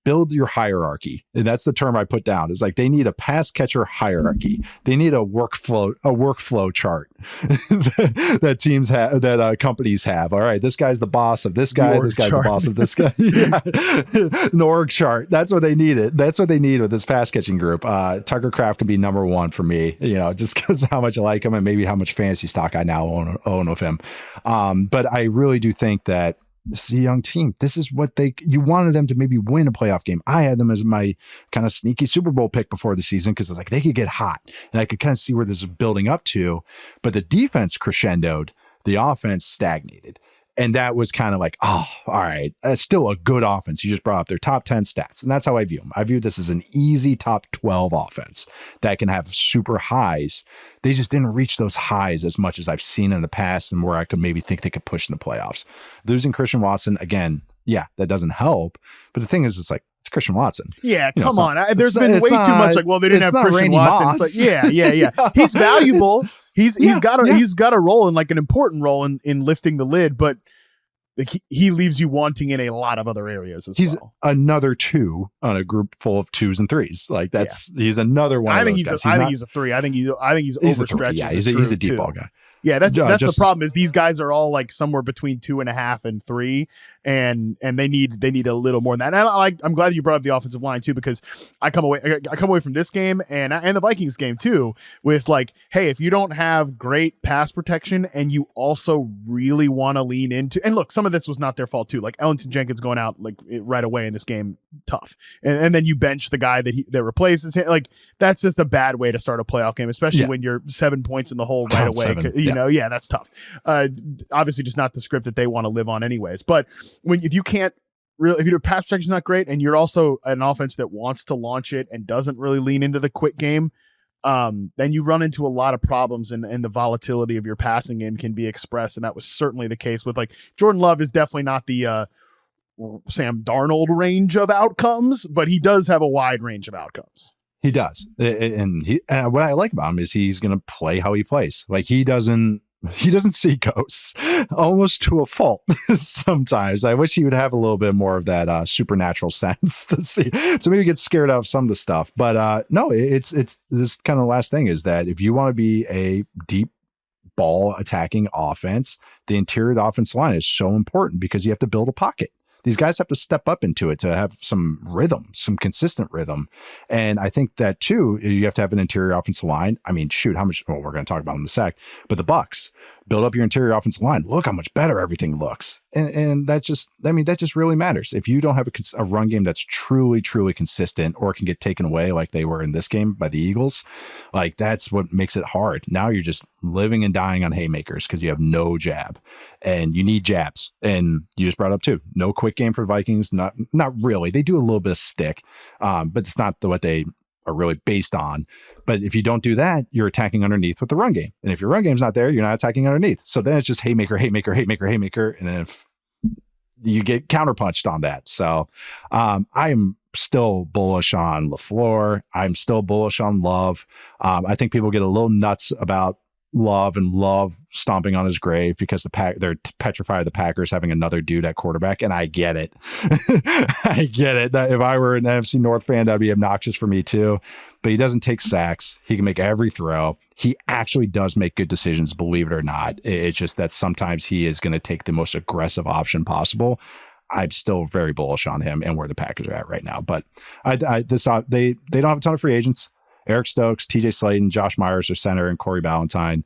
build your hierarchy. And that's the term I put down. It's like they need a pass catcher hierarchy. They need a workflow chart that teams have, that companies have. All right, this guy's the boss of this guy. This guy's the boss of this guy. An org chart. That's what they needed. That's what they need with this pass catching group. Tucker Kraft can be number one for me, just because how much I like him and maybe how much fantasy stock I now own of him. But I really do think that this is a young team. This is what you wanted them to maybe win a playoff game. I had them as my kind of sneaky Super Bowl pick before the season because I was like, they could get hot and I could kind of see where this is building up to. But the defense crescendoed, the offense stagnated. And that was kind of like, all right, that's still a good offense. You just brought up their top 10 stats. And that's how I view them. I view this as an easy top 12 offense that can have super highs. They just didn't reach those highs as much as I've seen in the past and where I could maybe think they could push in the playoffs. Losing Christian Watson, again, that doesn't help. But the thing is, it's like, it's Christian Watson. Yeah, come on. There's been way too much like, well, they didn't have Christian Randy Watson. Moss. It's like, yeah. He's valuable. He's got a role in like an important role in lifting the lid, but like he leaves you wanting in a lot of other areas as well. He's another 2 on a group full of 2s and 3s. Like he's another one. I think he's a 3. I think he's overstretched. Yeah, he's a deep ball guy. Yeah, that's the problem is these guys are all like somewhere between 2.5 and 3, and they need a little more than that. And I'm glad you brought up the offensive line too, because I come away from this game and the Vikings game too with like, hey, if you don't have great pass protection and you also really want to lean into, and look, some of this was not their fault too. Like Ellington Jenkins going out like right away in this game, tough, and then you bench the guy that replaces him. Like that's just a bad way to start a playoff game, especially when you're 7 points in the hole right away. That's tough. Obviously just not the script that they want to live on anyways. But if your pass protection is not great and you're also an offense that wants to launch it and doesn't really lean into the quick game, then you run into a lot of problems and the volatility of your passing game can be expressed. And that was certainly the case with like Jordan Love is definitely not the Sam Darnold range of outcomes, but he does have a wide range of outcomes. He does. And what I like about him is he's going to play how he plays. Like he doesn't see ghosts, almost to a fault sometimes. I wish he would have a little bit more of that supernatural sense to maybe get scared out of some of the stuff. But no, it's this kind of last thing is that if you want to be a deep ball attacking offense, the interior of the offensive line is so important because you have to build a pocket. These guys have to step up into it to have some rhythm, some consistent rhythm. And I think that too, you have to have an interior offensive line. I mean, shoot, how much, well, we're going to talk about them in a sec, but the Bucs build up your interior offensive line. Look how much better everything looks. And that just, I mean, that just really matters. If you don't have a run game that's truly, truly consistent, or can get taken away like they were in this game by the Eagles, like that's what makes it hard. Now you're just living and dying on haymakers because you have no jab, and you need jabs. And you just brought up too, no quick game for Vikings. Not really. They do a little bit of stick, but it's not what they are really based on. But if you don't do that, you're attacking underneath with the run game. And if your run game's not there, you're not attacking underneath. So then it's just haymaker, haymaker, haymaker, haymaker. And then if you get counterpunched on that. So I am still bullish on LaFleur. I'm still bullish on Love. I think people get a little nuts about Love and Love stomping on his grave because they're petrified of the Packers having another dude at quarterback, and I get it. I get it. That if I were an NFC North fan, that'd be obnoxious for me too. But he doesn't take sacks. He can make every throw. He actually does make good decisions, believe it or not. It's just that sometimes he is going to take the most aggressive option possible. I'm still very bullish on him and where the Packers are at right now. But they don't have a ton of free agents. Eric Stokes, TJ Slayton, Josh Myers are center, and Corey Ballantyne.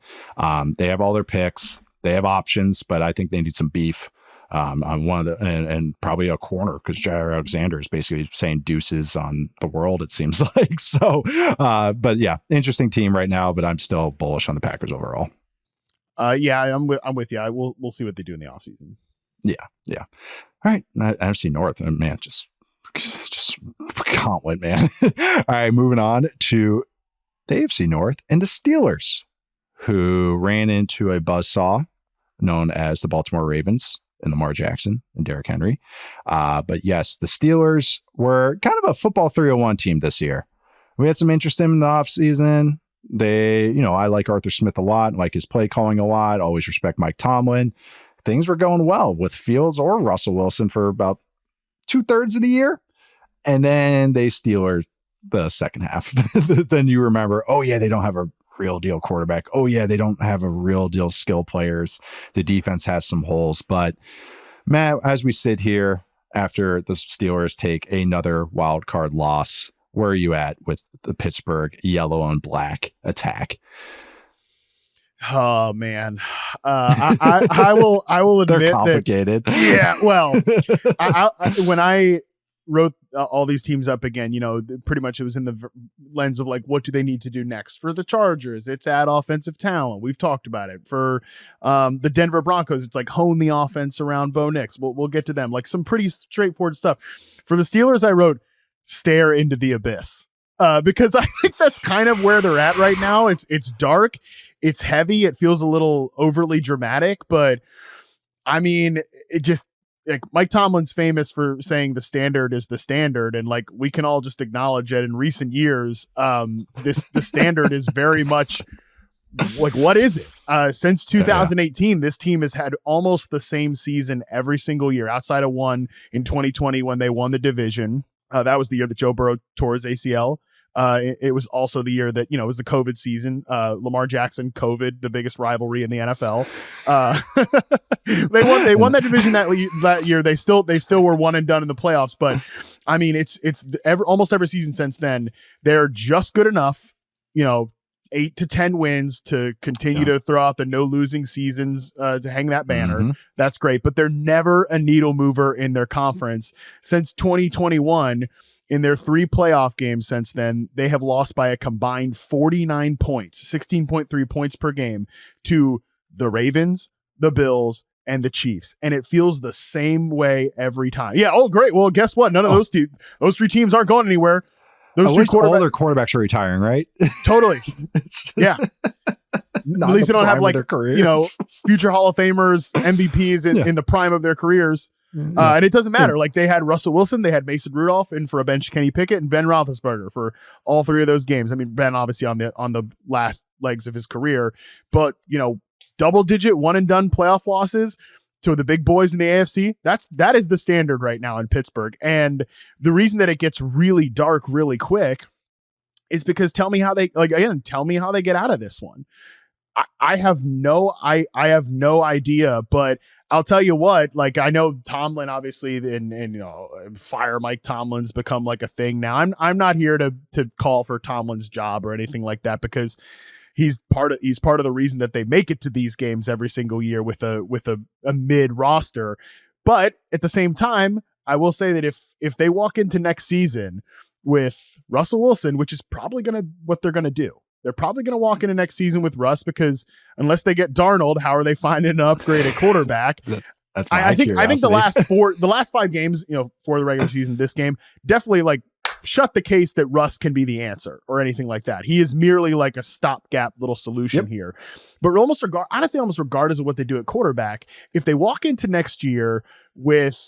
They have all their picks. They have options, but I think they need some beef on one of the, and probably a corner, because Jair Alexander is basically saying deuces on the world, it seems like. So, but yeah, interesting team right now, but I'm still bullish on the Packers overall. Yeah, I'm with you. We'll see what they do in the offseason. Yeah. All right. NFC North, and man, just can't win, man. All right, moving on to the AFC North and the Steelers, who ran into a buzzsaw known as the Baltimore Ravens and Lamar Jackson and Derrick Henry. But yes, the Steelers were kind of a football 301 team this year. We had some interest in the offseason. I like Arthur Smith a lot, like his play calling a lot, always respect Mike Tomlin. Things were going well with Fields or Russell Wilson for about 2/3 of the year. And then they Steelers the second half. Then you remember, oh yeah, they don't have a real deal quarterback. Oh yeah, they don't have a real deal skill players. The defense has some holes. But Matt, as we sit here after the Steelers take another wild card loss, where are you at with the Pittsburgh yellow and black attack? Oh man, I will admit they're complicated. Well, when I wrote all these teams up again, pretty much it was in the lens of like, what do they need to do next? For the Chargers, it's add offensive talent. We've talked about it. For the Denver Broncos, it's like hone the offense around Bo Nix. We'll get to them. Like some pretty straightforward stuff. For the Steelers, I wrote stare into the abyss. Because I think that's kind of where they're at right now. It's dark, it's heavy, it feels a little overly dramatic, but I mean, it just, like, Mike Tomlin's famous for saying the standard is the standard, and like we can all just acknowledge that in recent years, the standard is very much like, what is it? Since 2018, this team has had almost the same season every single year, outside of one in 2020 when they won the division. That was the year that Joe Burrow tore his ACL. It was also the year that, it was the COVID season. Lamar Jackson, COVID, the biggest rivalry in the NFL. They won that division that year. They still were one and done in the playoffs. But I mean, it's almost every season since then. They're just good enough, 8 to 10 wins to continue to throw out the no losing seasons to hang that banner. Mm-hmm. That's great. But they're never a needle mover in their conference. Since 2021, in their 3 playoff games since then, they have lost by a combined 49 points, 16.3 points per game, to the Ravens, the Bills, and the Chiefs. And it feels the same way every time. Yeah. Oh, great. Well, guess what? None of those 3 teams aren't going anywhere. Those all their quarterbacks are retiring, right? Totally. Yeah. At least they don't have like, future Hall of Famers, MVPs in the prime of their careers. And it doesn't matter. Like, they had Russell Wilson, they had Mason Rudolph in for a bench, Kenny Pickett, and Ben Roethlisberger for all 3 of those games. I mean, Ben obviously on the last legs of his career, but double-digit one-and-done playoff losses to the big boys in the AFC. That is the standard right now in Pittsburgh. And the reason that it gets really dark really quick is because tell me how they get out of this one. I have no idea, but I'll tell you what, like, I know Tomlin obviously and you know, fire Mike Tomlin's become like a thing now. I'm not here to call for Tomlin's job or anything like that, because he's part of the reason that they make it to these games every single year with a mid roster. But at the same time, I will say that if they walk into next season with Russell Wilson, which is probably what they're gonna do. They're probably going to walk into next season with Russ, because unless they get Darnold, how are they finding an upgraded quarterback? That's I think the last 5 games, you know, for the regular season, this game definitely like shut the case that Russ can be the answer or anything like that. He is merely like a stopgap little solution here. But almost regardless of what they do at quarterback, if they walk into next year with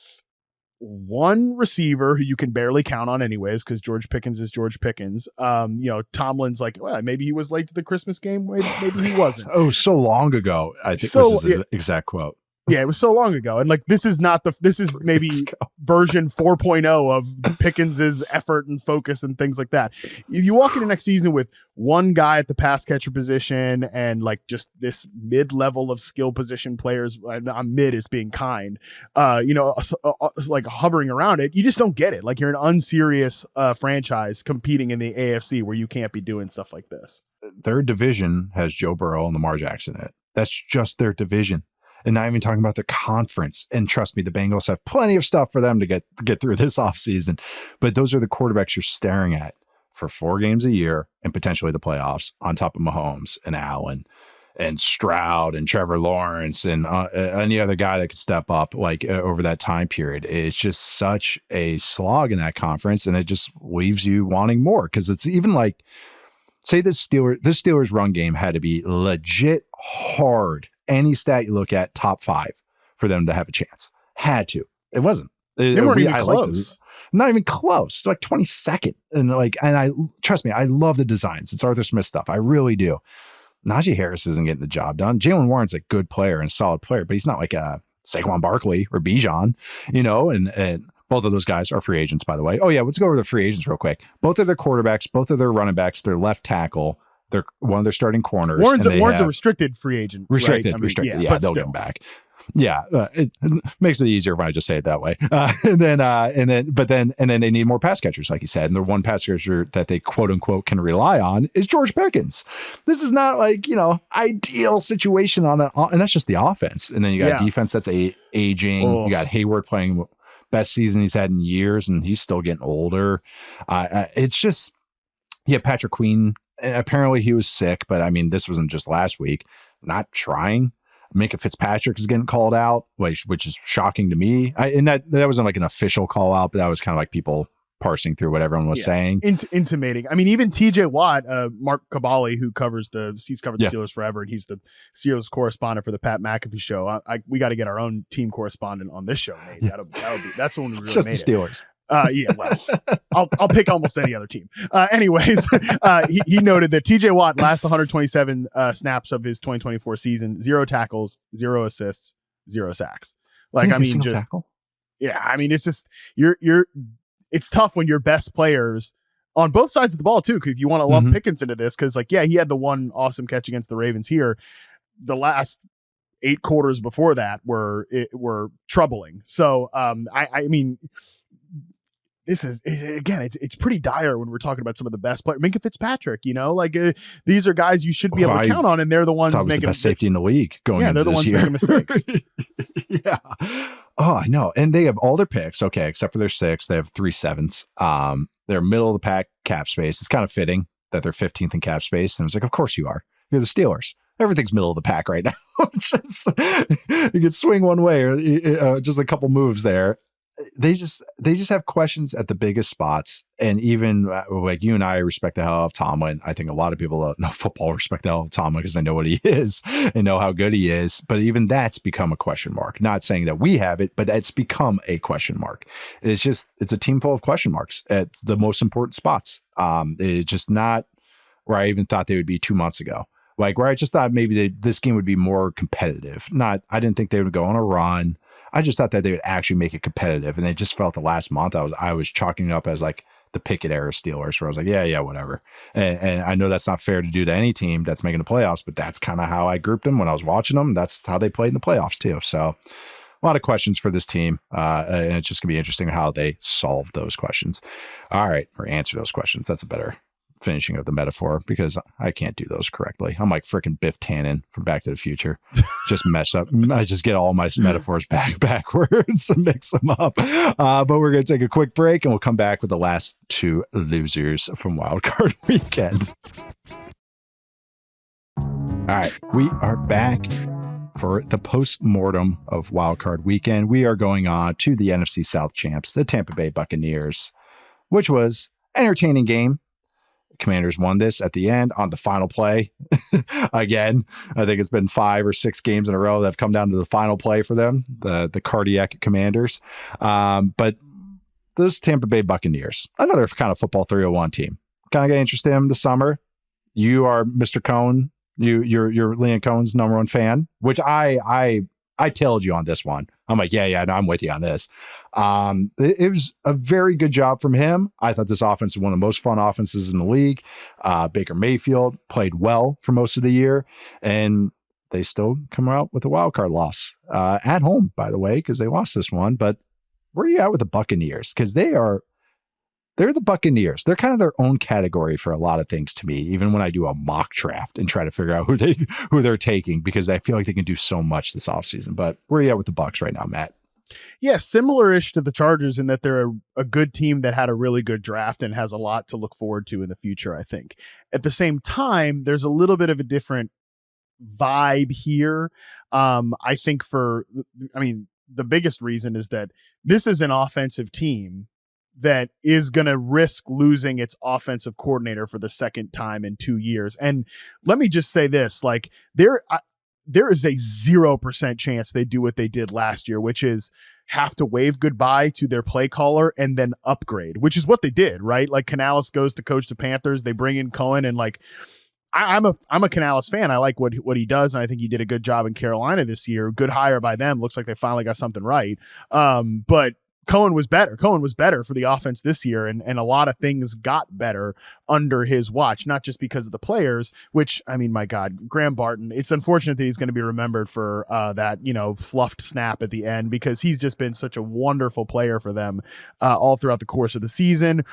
one receiver who you can barely count on anyways, because George Pickens is George Pickens. You know, Tomlin's like, well, maybe he was late to the Christmas game. Maybe he wasn't. Oh, so long ago. I think was his exact quote. Yeah, it was so long ago. And like, this is maybe version 4.0 of Pickens's effort and focus and things like that. If you walk into next season with one guy at the pass catcher position and like just this mid-level of skill position players, mid is being kind, you know, like hovering around it, you just don't get it. Like, you're an unserious franchise competing in the AFC where you can't be doing stuff like this. Their division has Joe Burrow and Lamar Jackson in it. That's just their division. And not even talking about the conference. And trust me, the Bengals have plenty of stuff for them to get through this offseason. But those are the quarterbacks you're staring at for 4 games a year and potentially the playoffs, on top of Mahomes and Allen and Stroud and Trevor Lawrence and any other guy that could step up like over that time period. It's just such a slog in that conference, and it just leaves you wanting more, because it's even like, say this Steelers run game had to be legit hard. Any stat you look at, top 5 for them to have a chance. Had to. It wasn't. They weren't even close. Not even close. Like 22nd. And trust me, I love the designs. It's Arthur Smith stuff. I really do. Najee Harris isn't getting the job done. Jalen Warren's a good player and a solid player, but he's not like a Saquon Barkley or Bijan, you know, and both of those guys are free agents, by the way. Oh yeah, let's go over the free agents real quick. Both of their quarterbacks, both of their running backs, their left tackle, they're one of their starting corners. Warren's a restricted free agent. Restricted. Yeah, they'll still get him back. Yeah, it makes it easier when I just say it that way. And then they need more pass catchers, like you said. And the one pass catcher that they quote unquote can rely on is George Pickens. This is not like, you know, ideal situation and that's just the offense. And then you got defense that's aging. You got Hayward playing best season he's had in years, and he's still getting older. It's just, Patrick Queen. Apparently he was sick, but I mean, this wasn't just last week. Not trying. Minka Fitzpatrick is getting called out, which is shocking to me. And that wasn't like an official call out, but that was kind of like people parsing through what everyone was saying. Intimating. I mean, even TJ Watt, Mark Cabali, who covered the Steelers forever, and he's the Steelers correspondent for the Pat McAfee show. We got to get our own team correspondent on this show, Nate. That's when we really just made the Steelers. I'll pick almost any other team. Anyways, he noted that TJ Watt last 127 snaps of his 2024 season, 0 tackles, 0 assists, 0 sacks. Like, I mean, just tackle? Yeah, I mean, it's just it's tough when your best players on both sides of the ball too. Cause if you want to lump Pickens into this, because like, he had the one awesome catch against the Ravens here. The last 8 quarters before that were troubling. So I mean, this is, again, it's pretty dire when we're talking about some of the best players. Minka Fitzpatrick, you know, like these are guys you should be able to count on, and they're the ones making the best safety in the league going into this year. They're the ones making mistakes. Yeah. Oh, I know. And they have all their picks. Okay. Except for their 6, they have 3 7s. They're middle of the pack cap space. It's kind of fitting that they're 15th in cap space. And I was like, of course you are. You're the Steelers. Everything's middle of the pack right now. You can swing one way or just a couple moves there. They just have questions at the biggest spots. And even like you and I respect the hell out of Tomlin. I think a lot of people that know football respect the hell out of Tomlin because they know what he is and know how good he is. But even that's become a question mark. Not saying that we have it, but it's become a question mark. It's a team full of question marks at the most important spots. It's just not where I even thought they would be 2 months ago. Like where I just thought maybe this game would be more competitive. I didn't think they would go on a run. I just thought that they would actually make it competitive. And they just felt the last month I was chalking it up as like the Pickett era Steelers, where I was like, yeah, whatever. And I know that's not fair to do to any team that's making the playoffs, but that's kind of how I grouped them when I was watching them. That's how they played in the playoffs too. So a lot of questions for this team, and it's just going to be interesting how they solve those questions. All right, or answer those questions. That's a better finishing of the metaphor, because I can't do those correctly. I'm like freaking Biff Tannen from Back to the Future. Just messed up. I just get all my metaphors backwards and mix them up. But we're going to take a quick break, and we'll come back with the last two losers from Wildcard Weekend. All right, we are back for the post-mortem of Wildcard Weekend. We are going on to the NFC South champs, the Tampa Bay Buccaneers, which was an entertaining game. Commanders won this at the end on the final play. Again, I think it's been 5 or 6 games in a row that have come down to the final play for them, the cardiac Commanders. But those Tampa Bay Buccaneers, another kind of football 301 team. Kind of get interested in them this summer. You are Mr. Cohen. You're Liam Cohen's number one fan, which I tailed you on this one. I'm like, yeah, no, I'm with you on this. It was a very good job from him. I thought this offense was one of the most fun offenses in the league. Baker Mayfield played well for most of the year, and they still come out with a wild card loss at home, by the way, because they lost this one. But where are you at with the Buccaneers? Because they're the Buccaneers. They're kind of their own category for a lot of things to me, even when I do a mock draft and try to figure out who they're taking, because I feel like they can do so much this offseason. But where are you at with the Bucs right now, Matt? Yeah, similar-ish to the Chargers in that they're a good team that had a really good draft and has a lot to look forward to in the future, I think. At the same time, there's a little bit of a different vibe here. I think the biggest reason is that this is an offensive team that is going to risk losing its offensive coordinator for the second time in 2 years. And let me just say this, like there is a 0% chance they do what they did last year, which is have to wave goodbye to their play caller and then upgrade, which is what they did, right? Like Canales goes to coach the Panthers. They bring in Cohen, and like, I'm a Canales fan. I like what he does, and I think he did a good job in Carolina this year. Good hire by them. Looks like they finally got something right. But Cohen was better. Cohen was better for the offense this year, and a lot of things got better under his watch, not just because of the players, which, I mean, my God, Graham Barton, it's unfortunate that he's going to be remembered for that, fluffed snap at the end, because he's just been such a wonderful player for them all throughout the course of the season.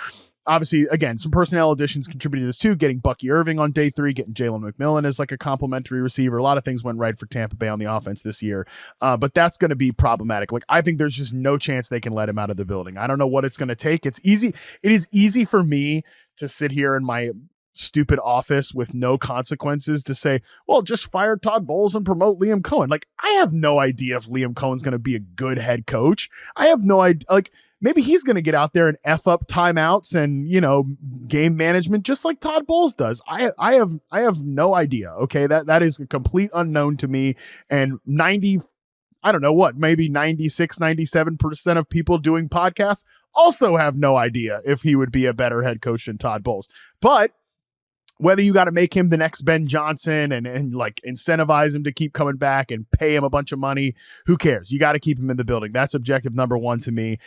Obviously, again, some personnel additions contributed to this too, getting Bucky Irving on day 3, getting Jalen McMillan as like a complimentary receiver. A lot of things went right for Tampa Bay on the offense this year, but that's going to be problematic. Like, I think there's just no chance they can let him out of the building. I don't know what it's going to take. It is easy for me to sit here in my stupid office with no consequences to say, well, just fire Todd Bowles and promote Liam Cohen. Like, I have no idea if Liam Cohen's going to be a good head coach. I have no idea. Like, maybe he's going to get out there and F up timeouts and, game management, just like Todd Bowles does. I have no idea. Okay. That is a complete unknown to me. And maybe 96, 97% of people doing podcasts also have no idea if he would be a better head coach than Todd Bowles. But whether you got to make him the next Ben Johnson and like incentivize him to keep coming back and pay him a bunch of money, who cares? You got to keep him in the building. That's objective number one to me,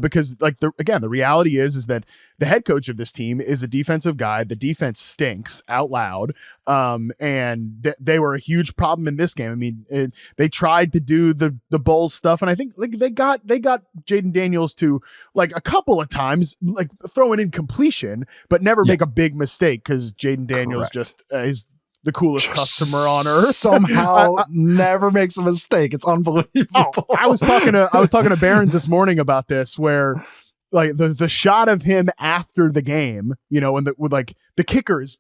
because like the reality is that the head coach of this team is a defensive guy. The defense stinks out loud, and they were a huge problem in this game. I mean, they tried to do the Bulls stuff, and I think like they got Jaden Daniels to like a couple of times like throw an incompletion, but never make a big mistake, because Jaden Daniels just is the coolest customer on earth. Somehow never makes a mistake. It's unbelievable. I was talking to Barons this morning about this, where like the shot of him after the game, and with like the kicker is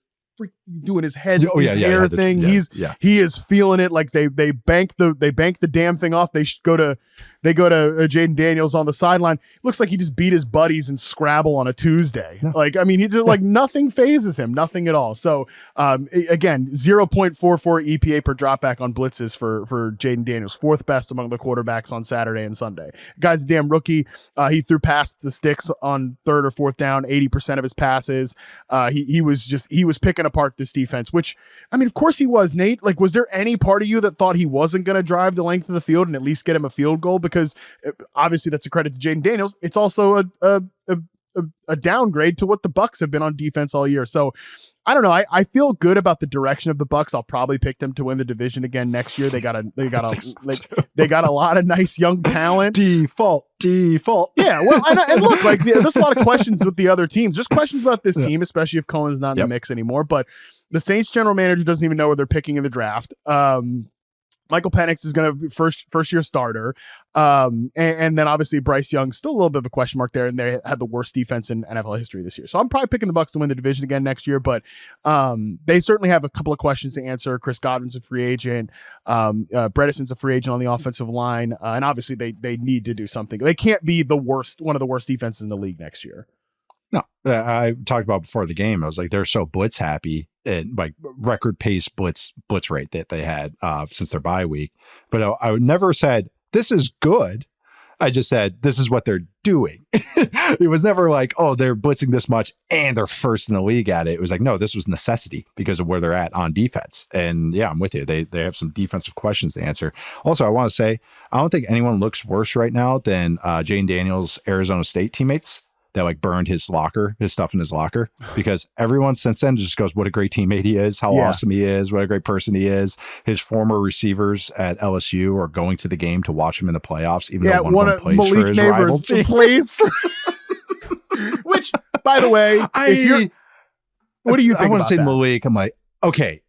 doing his head, hair thing. He is feeling it. Like they bank the damn thing off. They go to Jaden Daniels on the sideline. Looks like he just beat his buddies in Scrabble on a Tuesday. No. Like, I mean, he just like nothing phases him, nothing at all. So again, 0.44 EPA per dropback on blitzes for Jaden Daniels, 4th best among the quarterbacks on Saturday and Sunday. Guy's a damn rookie. He threw past the sticks on 3rd or 4th down 80% of his passes. He was picking apart this defense, which, I mean, of course he was, Nate. Like, was there any part of you that thought he wasn't going to drive the length of the field and at least get him a field goal? Because obviously that's a credit to Jaden Daniels. It's also a a downgrade to what the Bucs have been on defense all year. So I don't know. I feel good about the direction of the Bucs. I'll probably pick them to win the division again next year. They got a lot of nice young talent. Default. Yeah. Well, and look, like there's a lot of questions with the other teams. There's questions about this team, especially if Cohen's not in the mix anymore. But the Saints general manager doesn't even know where they're picking in the draft. Michael Penix is going to be first year starter. And then obviously Bryce Young, still a little bit of a question mark there. And they had the worst defense in NFL history this year. So I'm probably picking the Bucs to win the division again next year, but they certainly have a couple of questions to answer. Chris Godwin's a free agent. Bredesen's a free agent on the offensive line. And obviously they need to do something. They can't be one of the worst defenses in the league next year. No, I talked about before the game. I was like, they're so blitz happy and like record pace blitz rate that they had since their bye week. But I would never said this is good. I just said this is what they're doing. It was never like, oh, they're blitzing this much and they're first in the league at it. It was like, no, this was necessity because of where they're at on defense. And yeah, I'm with you. They have some defensive questions to answer. Also, I want to say, I don't think anyone looks worse right now than Jane Daniels' Arizona State teammates that like burned his stuff in his locker, because everyone since then just goes, what a great teammate he is, how awesome he is, what a great person he is. His former receivers at LSU are going to the game to watch him in the playoffs, even though one of them plays Malik for his rival team. Which, by the way, what do you think? I want to say that? Malik. I'm like, okay,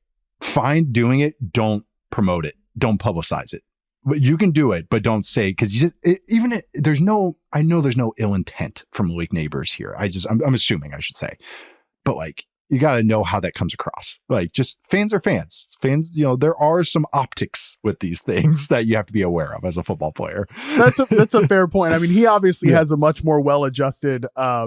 fine doing it. Don't promote it. Don't publicize it. But you can do it, but don't say, because there's no ill intent from Malik Neighbors here. I'm assuming, I should say, but like, you got to know how that comes across. Like, just fans are fans. Fans, there are some optics with these things that you have to be aware of as a football player. That's a fair point. I mean, he obviously has a much more well-adjusted.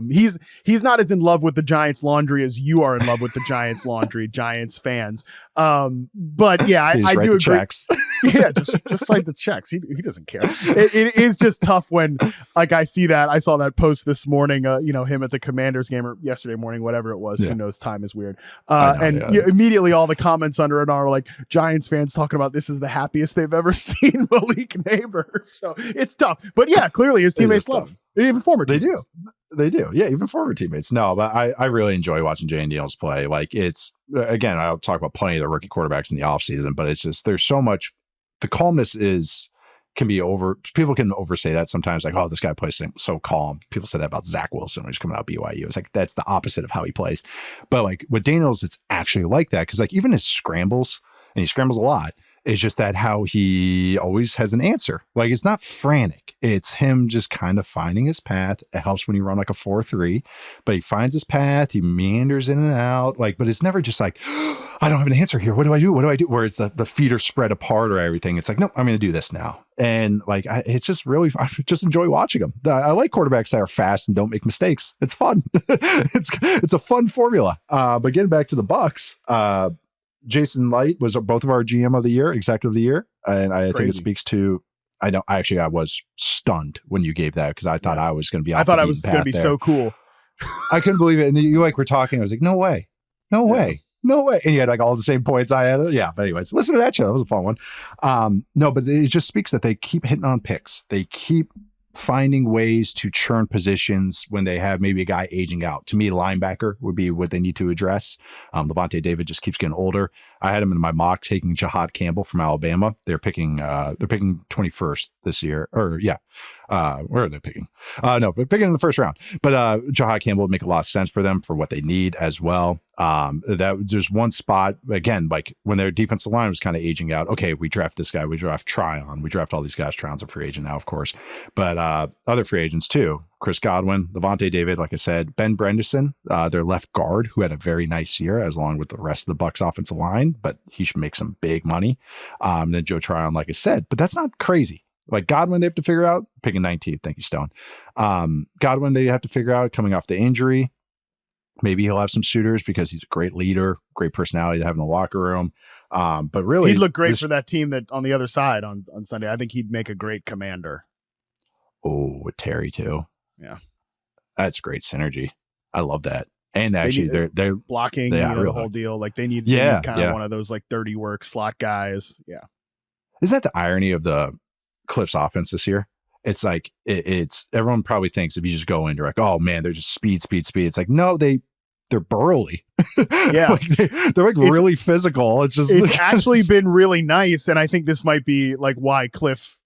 He's not as in love with the Giants laundry as you are in love with the Giants laundry, Giants fans. But yeah, I do agree. Checks. Yeah, just like the checks. He doesn't care. It is just tough when like I saw that post this morning. Him at the Commanders game or yesterday morning, whatever it was. Who knows? Time is weird. Immediately all the comments under it are like Giants fans talking about this is the happiest they've ever seen Malik Neighbors. So it's tough. But yeah, clearly his teammates love him. Even former teammates. They do. Yeah, even former teammates. No, but I really enjoy watching Jay and Daniels play. Like, it's, again, I'll talk about plenty of the rookie quarterbacks in the offseason, but it's just, there's so much. The calmness can be over. People can oversay that sometimes. Like, oh, this guy plays so calm. People said that about Zach Wilson when he's coming out of BYU. It's like, that's the opposite of how he plays. But like with Daniels, it's actually like that. Cause like even his scrambles, and he scrambles a lot, is just that how he always has an answer. Like, it's not frantic. It's him just kind of finding his path. It helps when you run like a 4-3, but he finds his path. He meanders in and out. Like, but it's never just like, I don't have an answer here. What do I do? Where it's the feet are spread apart or everything. It's like, nope, I'm going to do this now. And like, I just enjoy watching them. I like quarterbacks that are fast and don't make mistakes. It's fun. It's a fun formula. But getting back to the Bucs, Jason Light was both of our GM of the year, executive of the year. And I think it speaks to, I was stunned when you gave that, because I thought I was going to be, I thought I was going to be so cool. I couldn't believe it. And you like were talking, I was like, no way. And you had like all the same points I had. Yeah. But anyways, listen to that show. That was a fun one. No, but it just speaks that they keep hitting on picks. They keep finding ways to churn positions when they have maybe a guy aging out. To me, linebacker would be what they need to address. Levante David just keeps getting older. I had him in my mock taking Jahad Campbell from Alabama. They're picking 21st this year. Or yeah. Where are they picking? No, but picking in the first round. But Jahad Campbell would make a lot of sense for them for what they need as well. That there's one spot, again, like when their defensive line was kind of aging out. Okay, we draft this guy, we draft Tryon, we draft all these guys. Tryon's a free agent now, of course. But other free agents too. Chris Godwin, Levante David, like I said, Ben Brenderson, their left guard, who had a very nice year, as along with the rest of the Bucs offensive line, but he should make some big money. Then Joe Tryon, like I said, but that's not crazy. Like Godwin, they have to figure out, picking 19th. Thank you, Stone. Godwin, they have to figure out coming off the injury. Maybe he'll have some suitors because he's a great leader, great personality to have in the locker room. But really, he'd look great for that team that on the other side on Sunday. I think he'd make a great commander. Oh, with Terry too. Yeah, that's great synergy. I love that. And actually, they're blocking, the whole deal. Like they need kind of one of those like 30 work slot guys. Yeah. Isn't that the irony of the Cliffs offense this year? it's like it's everyone probably thinks if you just go in, you're like, oh man, they're just speed. It's like, no, they're burly. Yeah. Like they're like really physical. It's actually been really nice. And I think this might be like why Cliff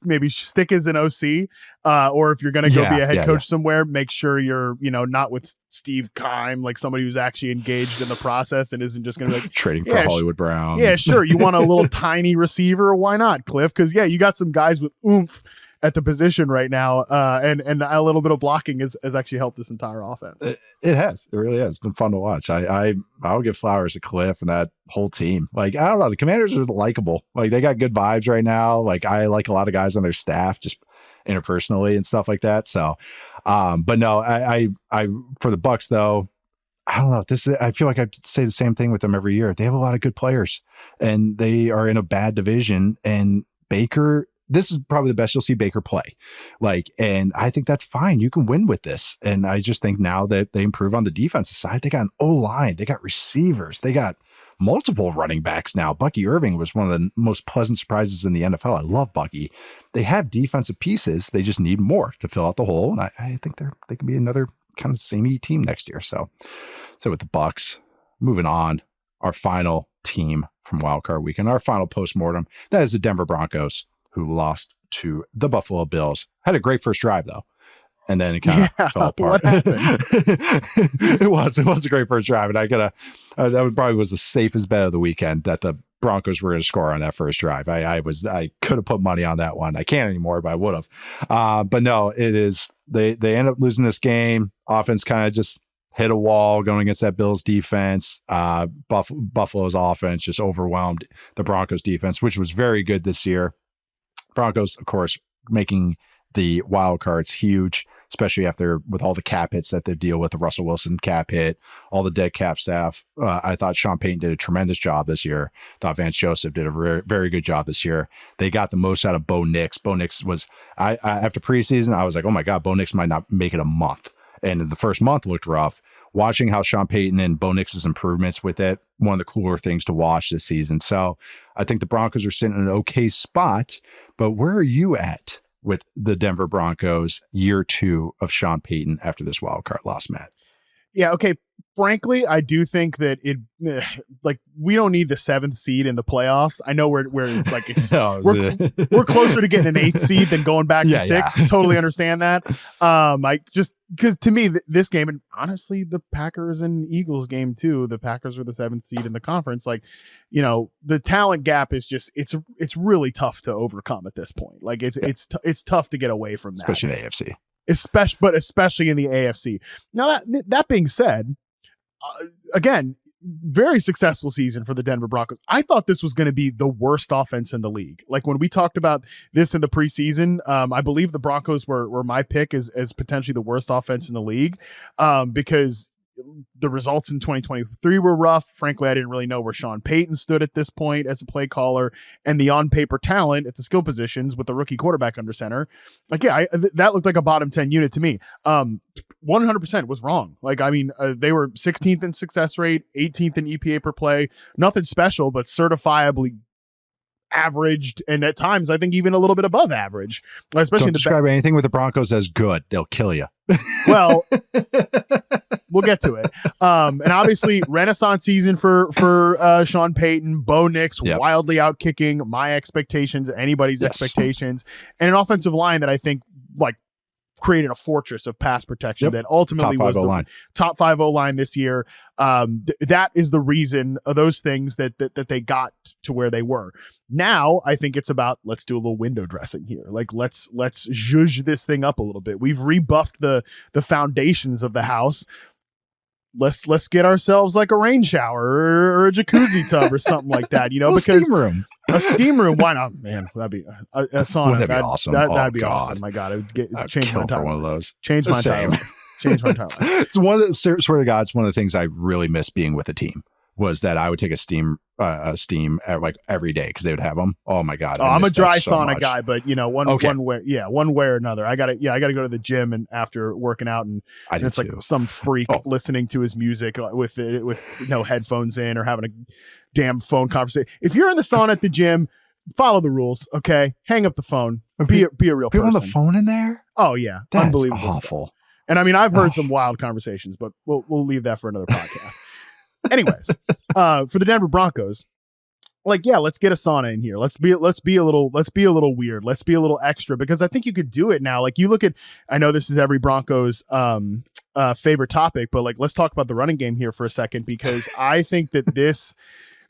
maybe stick as an OC, or if you're going to go be a head coach somewhere, make sure you're, not with Steve Keim, like somebody who's actually engaged in the process and isn't just going to be like trading for Hollywood Brown. Yeah, sure. You want a little tiny receiver? Why not, Cliff? Because you got some guys with oomph at the position right now, and a little bit of blocking has actually helped this entire offense. It has. It really has. It's been fun to watch. I'll give flowers to Cliff and that whole team. Like, I don't know, the Commanders are likable. Like, they got good vibes right now. Like, I like a lot of guys on their staff just interpersonally and stuff like that. So, but no, I for the Bucs though, I don't know. I feel like I say the same thing with them every year. They have a lot of good players, and they are in a bad division. And Baker. This is probably the best you'll see Baker play. And I think that's fine. You can win with this. And I just think now that they improve on the defensive side, they got an O-line, they got receivers, they got multiple running backs now. Bucky Irving was one of the most pleasant surprises in the NFL. I love Bucky. They have defensive pieces. They just need more to fill out the hole. And I think they can be another kind of samey team next year. So with the Bucs, moving on, our final team from Wildcard Weekend, our final postmortem, that is the Denver Broncos, who lost to the Buffalo Bills. Had a great first drive though, and then it kind of fell apart. What happened? It was a great first drive, and that probably was the safest bet of the weekend that the Broncos were going to score on that first drive. I could have put money on that one. I can't anymore, but I would have. But no, it is they end up losing this game. Offense kind of just hit a wall going against that Bills defense. Buffalo's offense just overwhelmed the Broncos defense, which was very good this year. Broncos, of course, making the wild cards huge, especially with all the cap hits that they deal with, the Russell Wilson cap hit, all the dead cap staff. I thought Sean Payton did a tremendous job this year. Thought Vance Joseph did a very, very good job this year. They got the most out of Bo Nix. Bo Nix was, after preseason, I was like, oh my God, Bo Nix might not make it a month. And the first month looked rough. Watching how Sean Payton and Bo Nix's improvements with it, one of the cooler things to watch this season. So I think the Broncos are sitting in an okay spot, but where are you at with the Denver Broncos year 2 of Sean Payton after this wild card loss, Matt? Yeah, okay. Frankly, I do think that we don't need the 7th seed in the playoffs. I know we're like we're closer to getting an 8th seed than going back to 6. Yeah. Totally understand that. Because to me, this game, and honestly, the Packers and Eagles game too. The Packers were the 7th seed in the conference. The talent gap is just it's really tough to overcome at this point. Like it's tough to get away from that, especially in the AFC. Especially in the AFC. Now that being said, again, very successful season for the Denver Broncos. I thought this was going to be the worst offense in the league. Like when we talked about this in the preseason, I believe the Broncos were my pick as potentially the worst offense in the league, because the results in 2023 were rough. Frankly, I didn't really know where Sean Payton stood at this point as a play caller, and the on-paper talent at the skill positions with the rookie quarterback under center. That looked like a bottom 10 unit to me. 100% was wrong. They were 16th in success rate, 18th in EPA per play. Nothing special, but certifiably averaged, and at times I think even a little bit above average. Especially don't describe anything with the Broncos as good. They'll kill you. Well, we'll get to it. And obviously, renaissance season for Sean Payton. Bo Nix wildly outkicking my expectations, anybody's expectations, and an offensive line that I think created a fortress of pass protection that ultimately was the top 5 O-line this year. That is the reason of those things that they got to where they were. Now I think it's about, let's do a little window dressing here. Let's zhuzh this thing up a little bit. We've rebuffed the foundations of the house. Let's get ourselves like a rain shower or a jacuzzi tub or something like that, because a steam room. Why not, man? That'd be a sauna. Wouldn't that be awesome? That'd be awesome. My God, I'd change my time. One of those. Change my time. Change my time. It's one of the, swear to God, it's one of the things I really miss being with a team. Was that I would take a steam every day because they would have them. Oh my God! I'm a dry sauna guy, but one way or another. I gotta go to the gym and after working out, and it's like some freak listening to his music with no headphones in or having a damn phone conversation. If you're in the sauna at the gym, follow the rules. Okay. Hang up the phone. Be a real person. People on the phone in there? Oh yeah. That's Unbelievable awful. stuff. And I mean, I've heard some wild conversations, but we'll leave that for another podcast. Anyways, for the Denver Broncos, like, yeah, let's get a sauna in here. Let's be a little weird. Let's be a little extra, because I think you could do it now. Like, you look at, I know this is every Broncos favorite topic, but like, let's talk about the running game here for a second, because I think that this,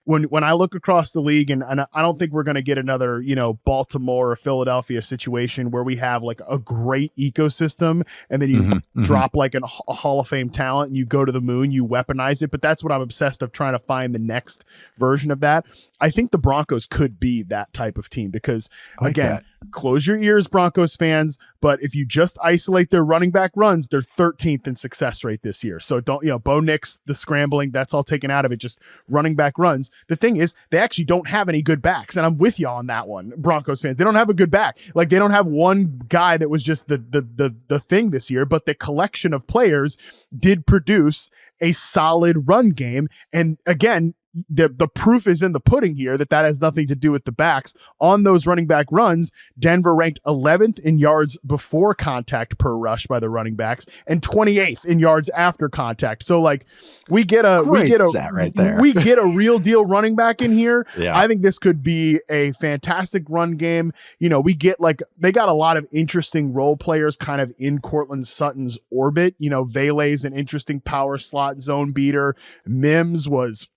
when I look across the league, and I don't think we're going to get another, Baltimore or Philadelphia situation where we have like a great ecosystem and then you drop like a Hall of Fame talent and you go to the moon, you weaponize it. But that's what I'm obsessed of, trying to find the next version of that. I think the Broncos could be that type of team, because again, close your ears, Broncos fans. But if you just isolate their running back runs, they're 13th in success rate this year. So don't, Bo Nix, the scrambling, that's all taken out of it. Just running back runs. The thing is, they actually don't have any good backs. And I'm with you on that one, Broncos fans. They don't have a good back. Like, they don't have one guy that was just the thing this year, but the collection of players did produce a solid run game. And again, the proof is in the pudding here that has nothing to do with the backs. On those running back runs, Denver ranked 11th in yards before contact per rush by the running backs and 28th in yards after contact. So like, we get a real deal running back in here. Yeah. I think this could be a fantastic run game. We get they got a lot of interesting role players kind of in Cortland Sutton's orbit. Vele's an interesting power slot zone beater. Mims was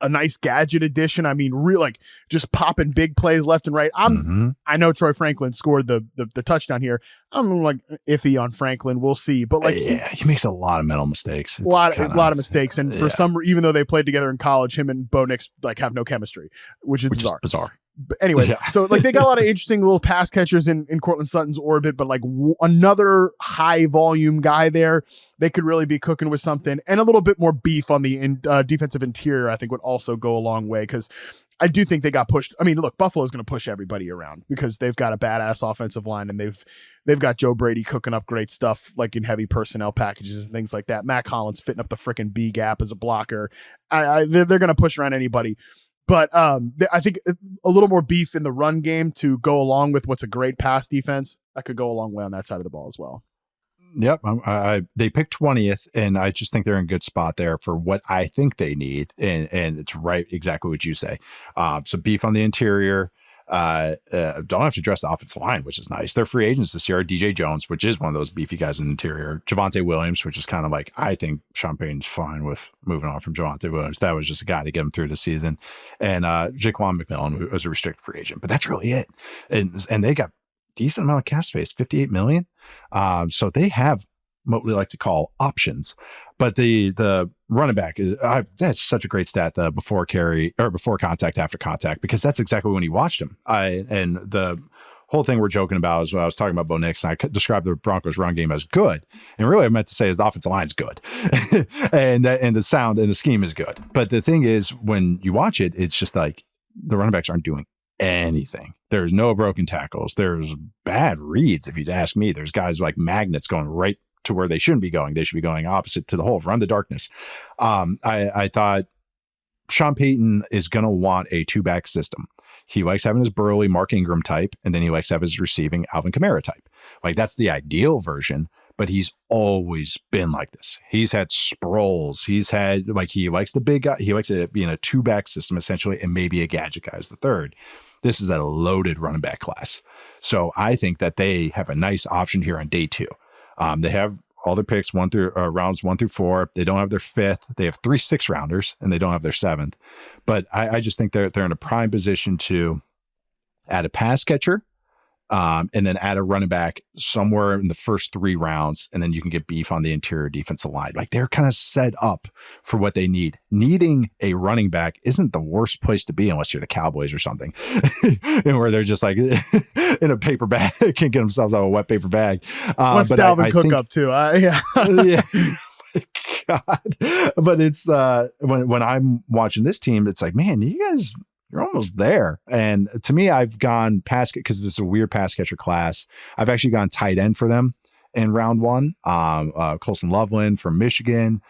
a nice gadget addition. I mean, just popping big plays left and right. I know Troy Franklin scored the touchdown here. I'm like iffy on Franklin. We'll see. But he makes a lot of mental mistakes. A lot of mistakes. And for even though they played together in college, him and Bo Nix have no chemistry, which is bizarre. But anyway, so they got a lot of interesting little pass catchers in Cortland Sutton's orbit, but another high volume guy there, they could really be cooking with something. And a little bit more beef on the defensive interior, I think, would also go a long way, because I do think they got pushed. I mean, look, Buffalo's going to push everybody around because they've got a badass offensive line, and they've got Joe Brady cooking up great stuff like in heavy personnel packages and things like that. Mac Hollins fitting up the freaking B gap as a blocker. They're going to push around anybody. But I think a little more beef in the run game to go along with what's a great pass defense, that could go a long way on that side of the ball as well. Yep. They picked 20th, and I just think they're in a good spot there for what I think they need. And it's right, exactly what you say. So beef on the interior. Don't have to address the offensive line, which is nice. They're free agents this year. DJ Jones, which is one of those beefy guys in the interior. Javonte Williams, which is kind of like, I think Sean Payton's fine with moving on from Javonte Williams. That was just a guy to get him through the season. And Jaquan McMillan, who was a restricted free agent. But that's really it. And they got decent amount of cap space, $58 million. So they have what we like to call options. But the running back, that's such a great stat, the before contact, after contact, because that's exactly when he watched him. And the whole thing we're joking about is when I was talking about Bo Nix, and I described the Broncos run game as good. And really I meant to say is the offensive line's good. and the sound and the scheme is good. But the thing is, when you watch it, it's just like the running backs aren't doing anything. There's no broken tackles. There's bad reads, if you'd ask me. There's guys like magnets going right to where they shouldn't be going. They should be going opposite to the hole, run the darkness. I thought Sean Payton is going to want a two-back system. He likes having his Burley, Mark Ingram type, and then he likes to have his receiving Alvin Kamara type. Like, that's the ideal version, but he's always been like this. He's had Sproles. He's had, he likes the big guy. He likes it being a two-back system, essentially, and maybe a gadget guy as the third. This is a loaded running back class. So I think that they have a nice option here on day two. They have all their picks rounds 1 through 4. They don't have their 5th. They have 3 6-rounders, and they don't have their 7th. But I just think they're in a prime position to add a pass catcher, and then add a running back somewhere in the first 3 rounds, and then you can get beef on the interior defensive line. Like, they're kind of set up for what they need. Needing a running back isn't the worst place to be unless you're the Cowboys or something, and where they're just like in a paper bag, can get themselves out of a wet paper bag. What's Dalvin Cook up to? Yeah. God. But it's when I'm watching this team, it's like, man, you're almost there. And to me, I've gone pass, because this is a weird pass catcher class. I've actually gone tight end for them in round 1. Colson Loveland from Michigan.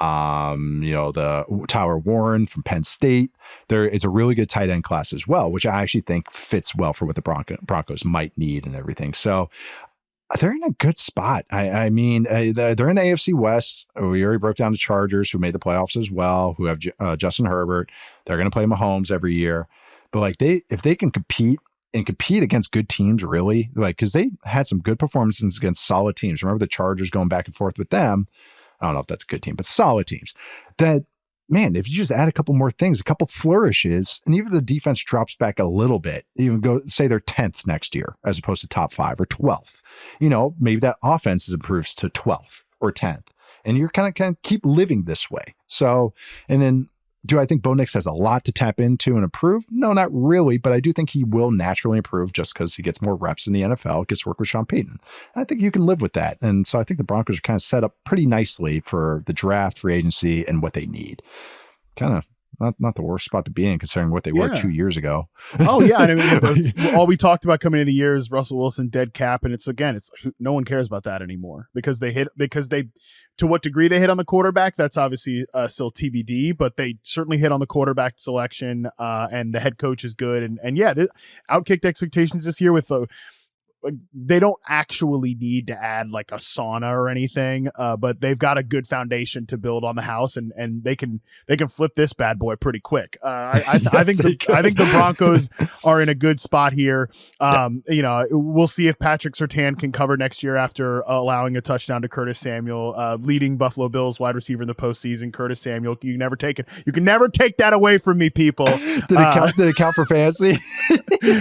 The Tyler Warren from Penn State. It's a really good tight end class as well, which I actually think fits well for what the Broncos might need and everything. So they're in a good spot. I mean, they're in the AFC West. We already broke down the Chargers, who made the playoffs as well, who have Justin Herbert. They're going to play Mahomes every year. But like if they can compete against good teams, really, like, because they had some good performances against solid teams. Remember the Chargers going back and forth with them? I don't know if that's a good team, but solid teams. That, man, if you just add a couple more things, a couple flourishes, and even the defense drops back a little bit, even go say they're 10th next year as opposed to top 5 or 12th, maybe that offense improves to 12th or 10th, and you're kind of keep living this way. So, and then do I think Bo Nix has a lot to tap into and improve? No, not really, but I do think he will naturally improve just because he gets more reps in the NFL, gets to work with Sean Payton. I think you can live with that. And so I think the Broncos are kind of set up pretty nicely for the draft, free agency, and what they need. Kind of not the worst spot to be in considering what they were 2 years ago. Oh yeah. And I mean, all we talked about coming into the year is Russell Wilson dead cap. And it's no one cares about that anymore because they to what degree they hit on the quarterback, that's obviously still TBD, but they certainly hit on the quarterback selection and the head coach is good. And they outkicked expectations this year with they don't actually need to add like a sauna or anything, but they've got a good foundation to build on the house, and they can flip this bad boy pretty quick. I think the Broncos are in a good spot here. We'll see if Patrick Surtain can cover next year after allowing a touchdown to Curtis Samuel, leading Buffalo Bills wide receiver in the postseason. Curtis Samuel, you can never take it. You can never take that away from me, people. Did it count for fantasy?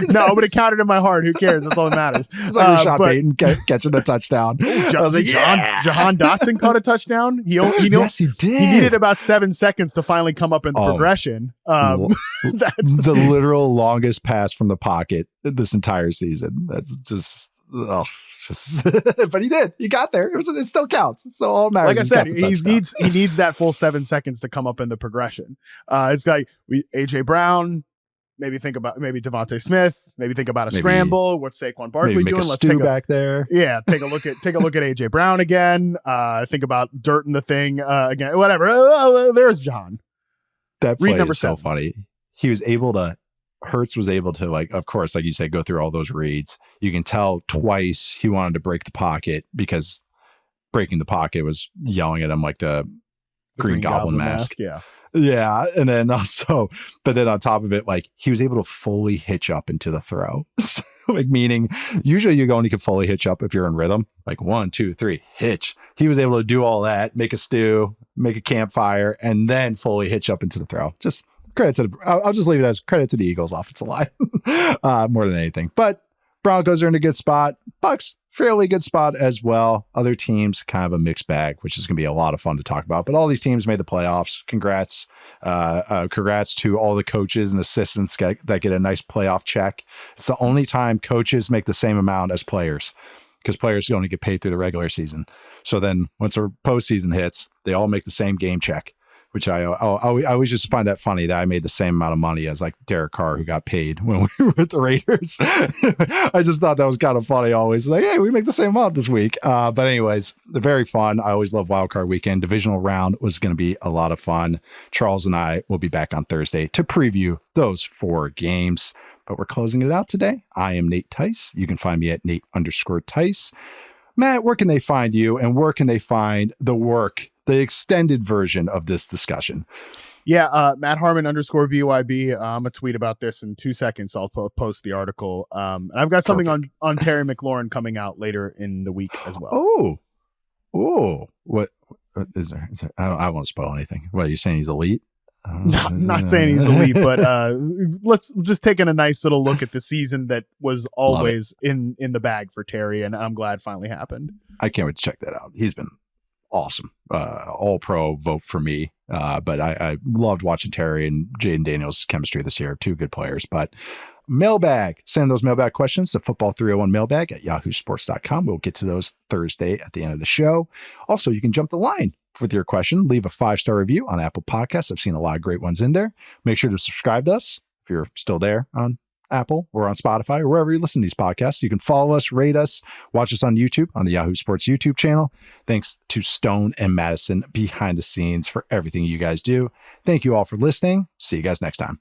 No, but it counted in my heart. Who cares? That's all that matters. It's like Rashad Bateman catching a touchdown. I was like, Jahan Dotson caught a touchdown. Yes, he did. He needed about 7 seconds to finally come up in the progression. That's the literal longest pass from the pocket this entire season. That's just. But he did. He got there. It still counts. It still all matters. Like I said, he needs that full 7 seconds to come up in the progression. It's like AJ Brown. Maybe think about Devontae Smith. Maybe think about a scramble. What's Saquon Barkley doing? Let's take back there. Yeah, take a look at AJ Brown again. Think about dirt in the thing again. Whatever. There's John. That play is so funny. Hurts was able to, like, of course, like you said, go through all those reads. You can tell twice he wanted to break the pocket because breaking the pocket was yelling at him like the Green Goblin mask. Yeah. Yeah. And then also, but then on top of it, like he was able to fully hitch up into the throw. So, like, meaning usually you only can fully hitch up if you're in rhythm, like 1, 2, 3, hitch. He was able to do all that, make a stew, make a campfire, and then fully hitch up into the throw. Just credit to I'll just leave it as credit to the Eagles offensive line more than anything. But Broncos are in a good spot. Bucs, fairly good spot as well. Other teams, kind of a mixed bag, which is going to be a lot of fun to talk about. But all these teams made the playoffs. Congrats. Congrats to all the coaches and assistants that get a nice playoff check. It's the only time coaches make the same amount as players because players only get paid through the regular season. So then once the postseason hits, they all make the same game check, which I always just find that funny that I made the same amount of money as like Derek Carr, who got paid when we were with the Raiders. I just thought that was kind of funny always. Like, hey, we make the same amount this week. But anyways, they're very fun. I always love wildcard weekend. Divisional round was going to be a lot of fun. Charles and I will be back on Thursday to preview those 4 games. But we're closing it out today. I am Nate Tice. You can find me at Nate_Tice. Matt, where can they find you and where can they find the extended version of this discussion? Yeah, Matt Harmon _BYB. I'm going to tweet about this in 2 seconds. I'll post the article. And I've got something on Terry McLaurin coming out later in the week as well. Oh, what is there? I don't want to spoil anything. What, are you saying he's elite? Not saying he's elite, but let's just take a nice little look at the season that was always in the bag for Terry, and I'm glad it finally happened. I can't wait to check that out. He's been awesome. All pro vote for me. But I loved watching Terry and Jaden Daniels' chemistry this year. 2 good players. But mailbag, send those mailbag questions to football301mailbag at yahoosports.com. We'll get to those Thursday at the end of the show. Also, you can jump the line with your question. Leave a 5-star review on Apple Podcasts. I've seen a lot of great ones in there. Make sure to subscribe to us if you're still there on Apple, we're on Spotify, or wherever you listen to these podcasts. You can follow us, rate us, watch us on YouTube, on the Yahoo Sports YouTube channel. Thanks to Stone and Madison behind the scenes for everything you guys do. Thank you all for listening. See you guys next time.